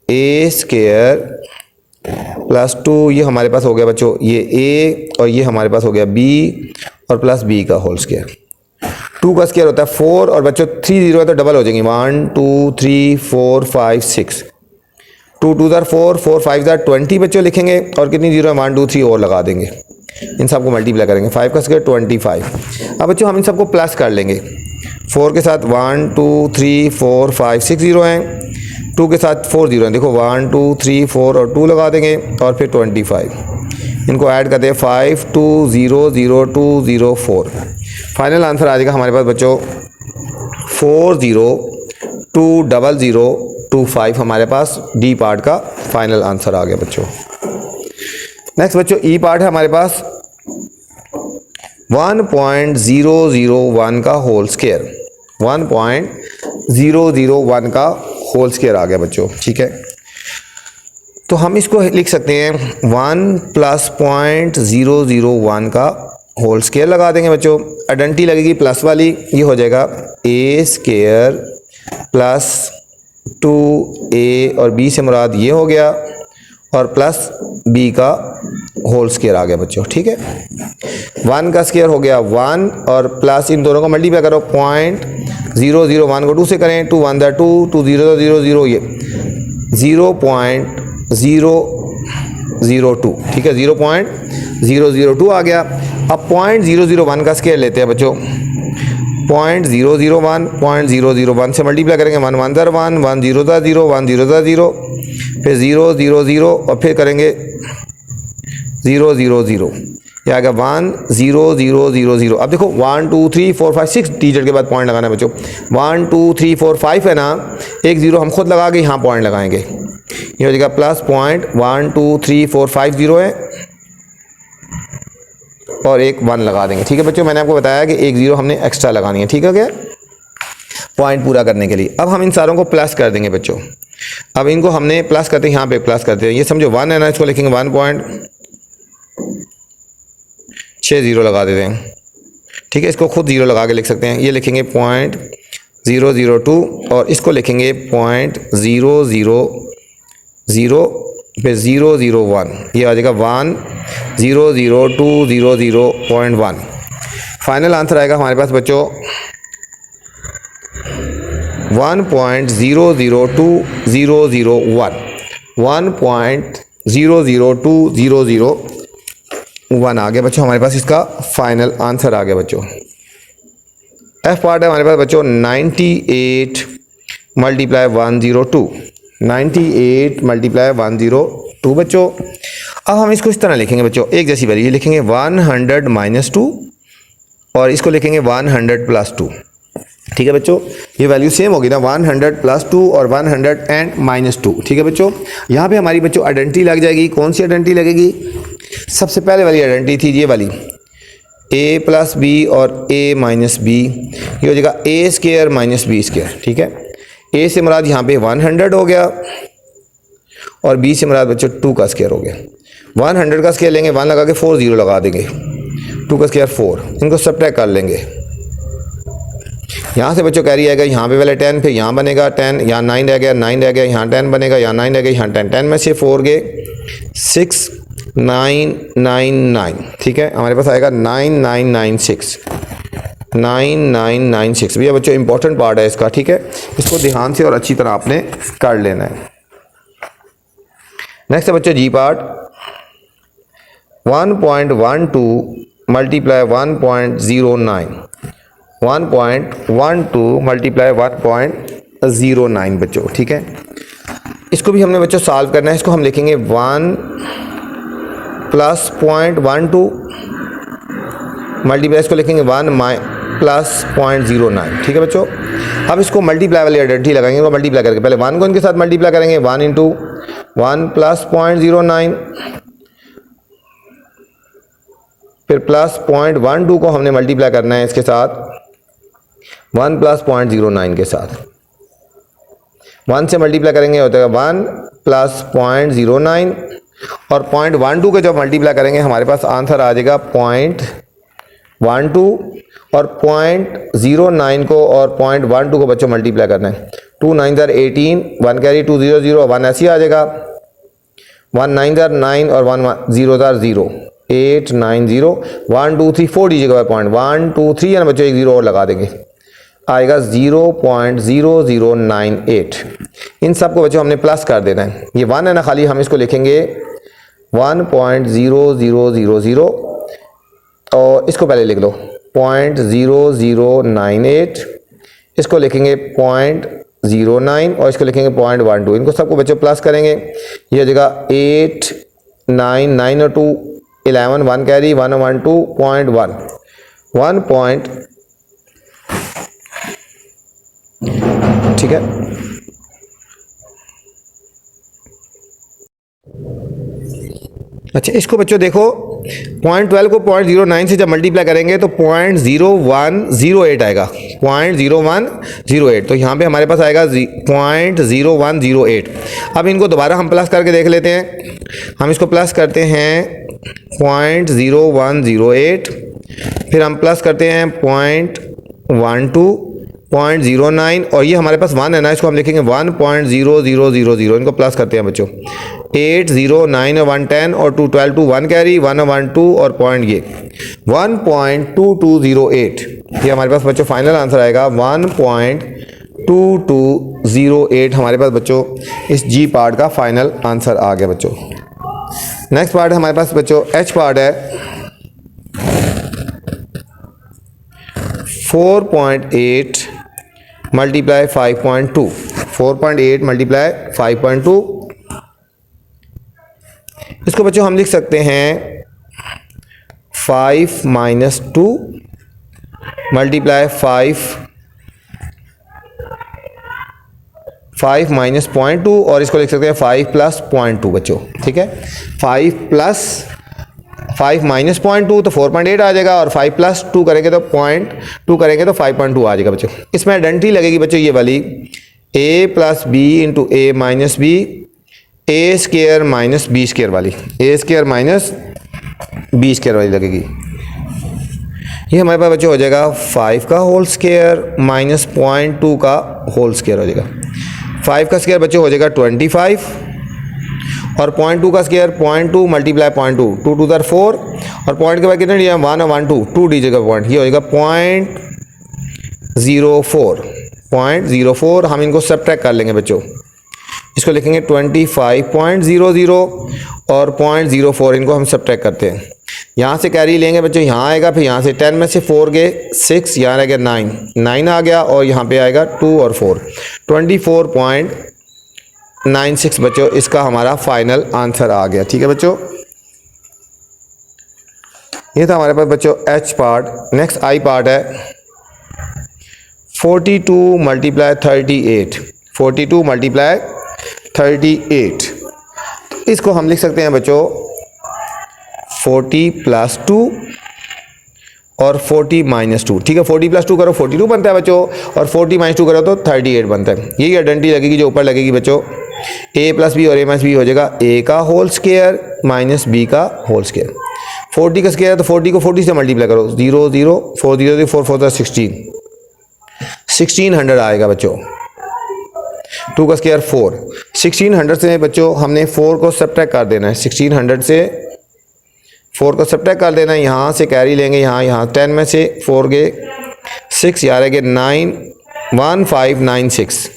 ए स्क्वायर प्लस 2, ये हमारे पास हो गया बच्चों ये ए, और ये हमारे पास हो गया बी और प्लस बी का होल स्क्वायर। 2 का स्क्वायर होता है 4 और बच्चों 3 जीरो है तो डबल हो जाएंगे, 1 2 3 4 5 6, 2 2 4 4 5 20 बच्चों लिखेंगे, और कितनी जीरो है 1 2 3 और लगा देंगे, इन सबको मल्टीप्लाई करेंगे, 5 का स्क्वायर 25। अब बच्चों हम इन सबको प्लस कर लेंगे, 4 के साथ 1 2 3 4 5 6 जीरो हैं, 2 के साथ 4 जीरो हैं, देखो 1 2 3 4 और 2 लगा देंगे और फिर 25, इनको ऐड करते हैं 5 2 0 0 2 0 4। फाइनल आंसर आ जाएगा हमारे पास बच्चों 402025 हमारे पास डी पार्ट का फाइनल आंसर आ गया बच्चों। नेक्स्ट बच्चों ई पार्ट है हमारे पास 1.001 का होल स्क्वायर, 1.001 का होल स्क्वायर आ गया बच्चों। ठीक है, तो हम इसको लिख सकते हैं 1 प्लस 0.001 का होल स्क्वायर लगा देंगे बच्चों, आइडेंटिटी लगेगी प्लस वाली, ये हो जाएगा ए स्क्वायर प्लस 2a और b से मुराद ये हो गया, और प्लस b का होल स्क्वायर आ गया बच्चों। ठीक है, 1 का स्क्वायर हो गया 1 और प्लस इन दोनों को मल्टीप्लाई करो, 0.001 को 2 से करें, 2 1 2 2 0 0 0, ये 0.002। ठीक है, 0.002 आ गया। अब 0.001 का स्क्वायर लेते हैं बच्चों, 0.001 से मल्टीप्लाई करेंगे, 1 1 1 1 0 0 1 0 0, फिर 0 0 0 और फिर करेंगे 0 0 0, ये आ गया 1 0 0 0 0। अब देखो 1 2 3 4 5 6 डिजिट के बाद पॉइंट लगाना है बच्चों, 1 2 3 4 5 है ना, एक जीरो हम खुद लगा के यहाँ पॉइंट लगाएंगे, ये हो जाएगा प्लस पॉइंट 1 2 3 4 5 0 है और एक 1 लगा देंगे। ठीक है बच्चों, मैंने आपको बताया कि एक जीरो हमने एक्स्ट्रा लगानी है, ठीक है क्या, पॉइंट पूरा करने के लिए। अब हम इन सारों को प्लस कर देंगे बच्चों, अब इनको हमने प्लस करते हैं, यहाँ पे प्लस करते हैं, ये समझो 1 है ना, इसको लिखेंगे 1.60 लगा देते हैं। ठीक है, इसको खुद जीरो लगा के लिख सकते हैं, ये लिखेंगे 0.002 और इसको लिखेंगे 0.000 फिर 001, ये आ जाएगा 1.00200.1। फाइनल आंसर आएगा हमारे पास बच्चों 1.0020001, 1.0020001 आ गया बच्चों, हमारे पास इसका फाइनल आंसर आ गया बच्चों। एफ पार्ट है हमारे पास बच्चों 98 मल्टीप्लाई 102, 98 मल्टीप्लाई 102 बच्चों। अब हम इसको इस तरह लिखेंगे बच्चों, एक जैसी वैल्यू, ये लिखेंगे 100 माइनस 2 और इसको लिखेंगे 100 प्लस 2। ठीक है बच्चों, ये वैल्यू सेम होगी ना, 100 प्लस 2 और 100 एंड माइनस 2। ठीक है बच्चों, यहाँ पे हमारी बच्चों आइडेंटिटी लग जाएगी। कौन सी आइडेंटिटी लगेगी, सबसे पहले वाली आइडेंटिटी थी ये वाली, a प्लस बी और a माइनस बी, ये हो जाएगा a square minus B square. ठीक है, ए से मुराद यहाँ पे 100 हो गया और बी से मुराद बच्चों 2 का स्क्वायर हो गया। 100 का स्क्वायर लेंगे, 1 लगा के 4 0 लगा देंगे, 2 का स्क्वायर 4, इनको सब्ट्रैक्ट कर लेंगे। यहाँ से बच्चों कैरी आएगा, यहाँ पे पहले 10, फिर यहाँ बनेगा 10, यहाँ 9 रह गया, 9 रह गया, यहाँ 10 बनेगा, यहाँ 9 रह गया, यहाँ 10, 10 में से 4 गए 6 9 9 9, ठीक है, हमारे पास आएगा 9996, 9996। भैया बच्चों इंपॉर्टेंट पार्ट है इसका, ठीक है, इसको ध्यान से और अच्छी तरह आपने कर लेना है। नेक्स्ट है बच्चों जी पार्ट, 1.12 मल्टीप्लाई 1.09, 1.12 मल्टीप्लाई 1.09 बच्चों, ठीक है। इसको भी हमने बच्चों सॉल्व करना है। इसको हम लिखेंगे 1 प्लस 0.12 मल्टीप्लाई, इसको लिखेंगे 1 प्लस 0.09, ठीक है बच्चों। अब इसको मल्टीप्लाई वाली आइडेंटिटी लगाएंगे, तो मल्टीप्लाई करके पहले 1 को इनके साथ मल्टीप्लाई करेंगे, 1 इंटू 1 प्लस 0.09, फिर प्लस 0.12 को हमने मल्टीप्लाई करना है इसके साथ 1 प्लस 0.09 के साथ। 1 से मल्टीप्लाई करेंगे हो जाएगा 1 प्लस 0.09 और 0.12 को जब मल्टीप्लाई करेंगे हमारे पास आंसर आ जाएगा 0.12 और 0.09 को और 0.12 को बच्चों मल्टीप्लाई करना है। 2 9 18, 1 कैरी 2 0 0, 1 ऐसे आ जाएगा, 1 9 9 और 1 0 0, 8 9 0, 1 2 3 4 दीजिएगा पॉइंट, 1 2 3 है ना बच्चों, एक 0 और लगा देंगे, आएगा 0.0098। इन सब को बच्चों हमने प्लस कर देना है। ये 1 है ना खाली, हम इसको लिखेंगे 1.0000 और इसको पहले लिख लो 0.0098, इसको लिखेंगे 0.09 और इसको लिखेंगे 0.12। इनको सबको बच्चों प्लस करेंगे, ये हो जाएगा 8 9 9 और 2 11, 1 कैरी 1 1 2.1 1. ठीक है, अच्छा इसको बच्चों देखो 0.12 को 0.09 से जब मल्टीप्लाई करेंगे तो 0.0108 आएगा, 0.0108। तो यहाँ पे हमारे पास आएगा 0.0108। अब इनको दोबारा हम प्लस करके देख लेते हैं। हम इसको प्लस करते हैं 0.0108, फिर हम प्लस करते हैं 0.12, 0.09 और ये हमारे पास 1 है ना, इसको हम लिखेंगे 1.0000। इनको प्लस करते हैं बच्चों 8 0 9 1 10 और 2 12 2 1 कैरी 1 1 2 और पॉइंट ये 1.2208। ये हमारे पास बच्चों फाइनल आंसर आएगा 1.2208। हमारे पास बच्चों इस जी पार्ट का फाइनल आंसर आ गया बच्चों। नेक्स्ट पार्ट हमारे पास बच्चों एच पार्ट है 4.8 मल्टीप्लाई 5.2, 4.8 मल्टीप्लाई 5.2। इसको बच्चों हम लिख सकते हैं 5 माइनस 2 मल्टीप्लाई 5 माइनस 0.2 और इसको लिख सकते हैं 5 प्लस 0.2 बच्चों। ठीक है, 5 प्लस 5 माइनस 0.2 तो 4.8 आ जाएगा और 5 प्लस 2 करेंगे तो 0.2 करेंगे तो 5.2 आ जाएगा बच्चों। इसमें आइडेंटिटी लगेगी बच्चों ये वाली a plus B into A minus B, A square minus B square वाली, A square minus B square वाली लगेगी। ये हमारे पास बच्चों हो जाएगा 5 का होल स्केयर माइनस 0.2 का होल स्केयर हो जाएगा। 5 का स्केयर बच्चों हो जाएगा 25 और 0.2 का स्केयर 0.2 मल्टीप्लाई 0.2, 2 2 4 और पॉइंट के बाद कितने दिया 1 और 1 2 2 दीजिएगा पॉइंट, ये हो जाएगा 0.04। हम इनको सब्ट्रैक्ट कर लेंगे बच्चों, इसको लिखेंगे 25.00 और 0.04 इनको हम सब्ट्रैक्ट करते हैं। यहाँ से कैरी लेंगे बच्चों, यहाँ आएगा, फिर यहाँ से 10 में से 4 गए 6, यहाँ आ गया 9 आ गया और यहाँ पे आएगा 2 और 4, 24.96 बच्चों इसका हमारा फाइनल आंसर आ गया। ठीक है बच्चों, ये था हमारे पास बच्चों H part. Next I part है 42 मल्टीप्लाई 38, 42 मल्टीप्लाई 38। इसको हम लिख सकते हैं बच्चों 40 प्लस 2 और 40 माइनस 2, ठीक है। 40 प्लस 2 करो 42 बनता है बच्चों, और 40 माइनस 2 करो तो 38 बनता है। यही आइडेंटिटी लगेगी जो ऊपर लगेगी बच्चों, a प्लस बी और a माइनस बी हो जाएगा a का होल स्क्वायर माइनस b का होल स्क्वायर। 40 का स्क्वायर है तो 40 को 40 से मल्टीप्लाई करो, 0 0 4 0 4 4 16, 1600 आएगा बच्चों। 2 का स्क्वायर 4, 1600 से बच्चों हमने 4 को सब्ट्रैक्ट कर देना है, 1600 से 4 को सब्ट्रैक्ट कर देना है, यहाँ से कैरी लेंगे, यहाँ 10 में से 4 गए 6, यार है 9 1596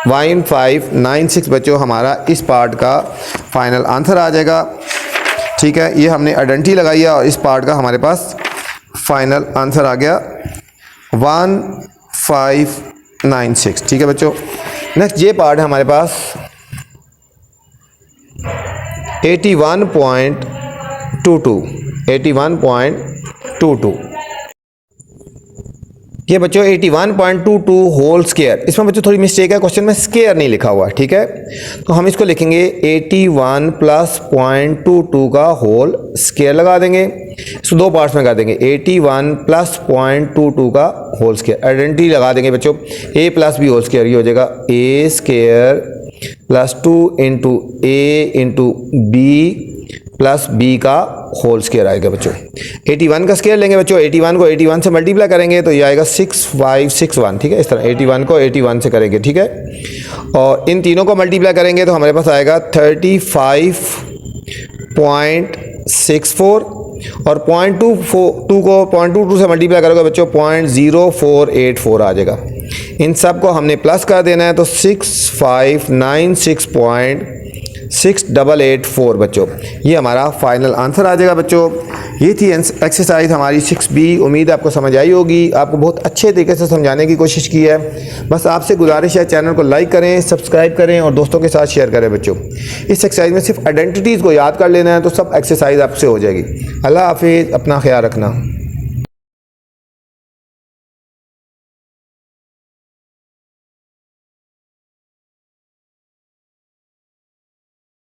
1596 बच्चों हमारा इस पार्ट का फाइनल आंसर आ जाएगा, ठीक है। ये हमने आइडेंटिटी लगाई है और इस पार्ट का हमारे पास फाइनल आंसर आ गया 1596, ठीक है बच्चों। नेक्स्ट ये पार्ट है हमारे पास 81.22 ये बच्चों 81.22 होल स्क्वायर। इसमें बच्चों थोड़ी मिस्टेक है, क्वेश्चन में स्क्वायर नहीं लिखा हुआ है, ठीक है। तो हम इसको लिखेंगे 81 प्लस 0.22 का होल स्क्वायर लगा देंगे, इसको दो पार्ट्स में कर देंगे, 81 प्लस 0.22 का होल स्क्वायर। आइडेंटिटी लगा देंगे बच्चों, a plus B whole square, ये हो जाएगा a square plus 2 into A into B plus B का होल स्क्वायर आएगा बच्चों। 81 का स्क्वायर लेंगे बच्चों, 81 को 81 से मल्टीप्लाई करेंगे तो ये आएगा 6561, ठीक है। इस तरह 81 को 81 से करेंगे, ठीक है। और इन तीनों को मल्टीप्लाई करेंगे तो हमारे पास आएगा 35.64 और 0.22 को 0.22 से मल्टीप्लाई करोगे बच्चों 0.0484 आ जाएगा। इन सब को हमने प्लस कर देना है तो 6596.6884 बच्चों, ये हमारा फाइनल आंसर आ जाएगा बच्चों। ये थी एक्सरसाइज हमारी 6B। उम्मीद है आपको समझ आई होगी, आपको बहुत अच्छे तरीके से समझाने की कोशिश की है। बस आपसे गुजारिश है चैनल को लाइक करें, सब्सक्राइब करें और दोस्तों के साथ शेयर करें बच्चों। इस एक्सरसाइज में सिर्फ आइडेंटिटीज़ को याद कर लेना है तो सब एक्सरसाइज आपसे हो जाएगी। अल्लाह हाफिज़, अपना ख्याल रखना।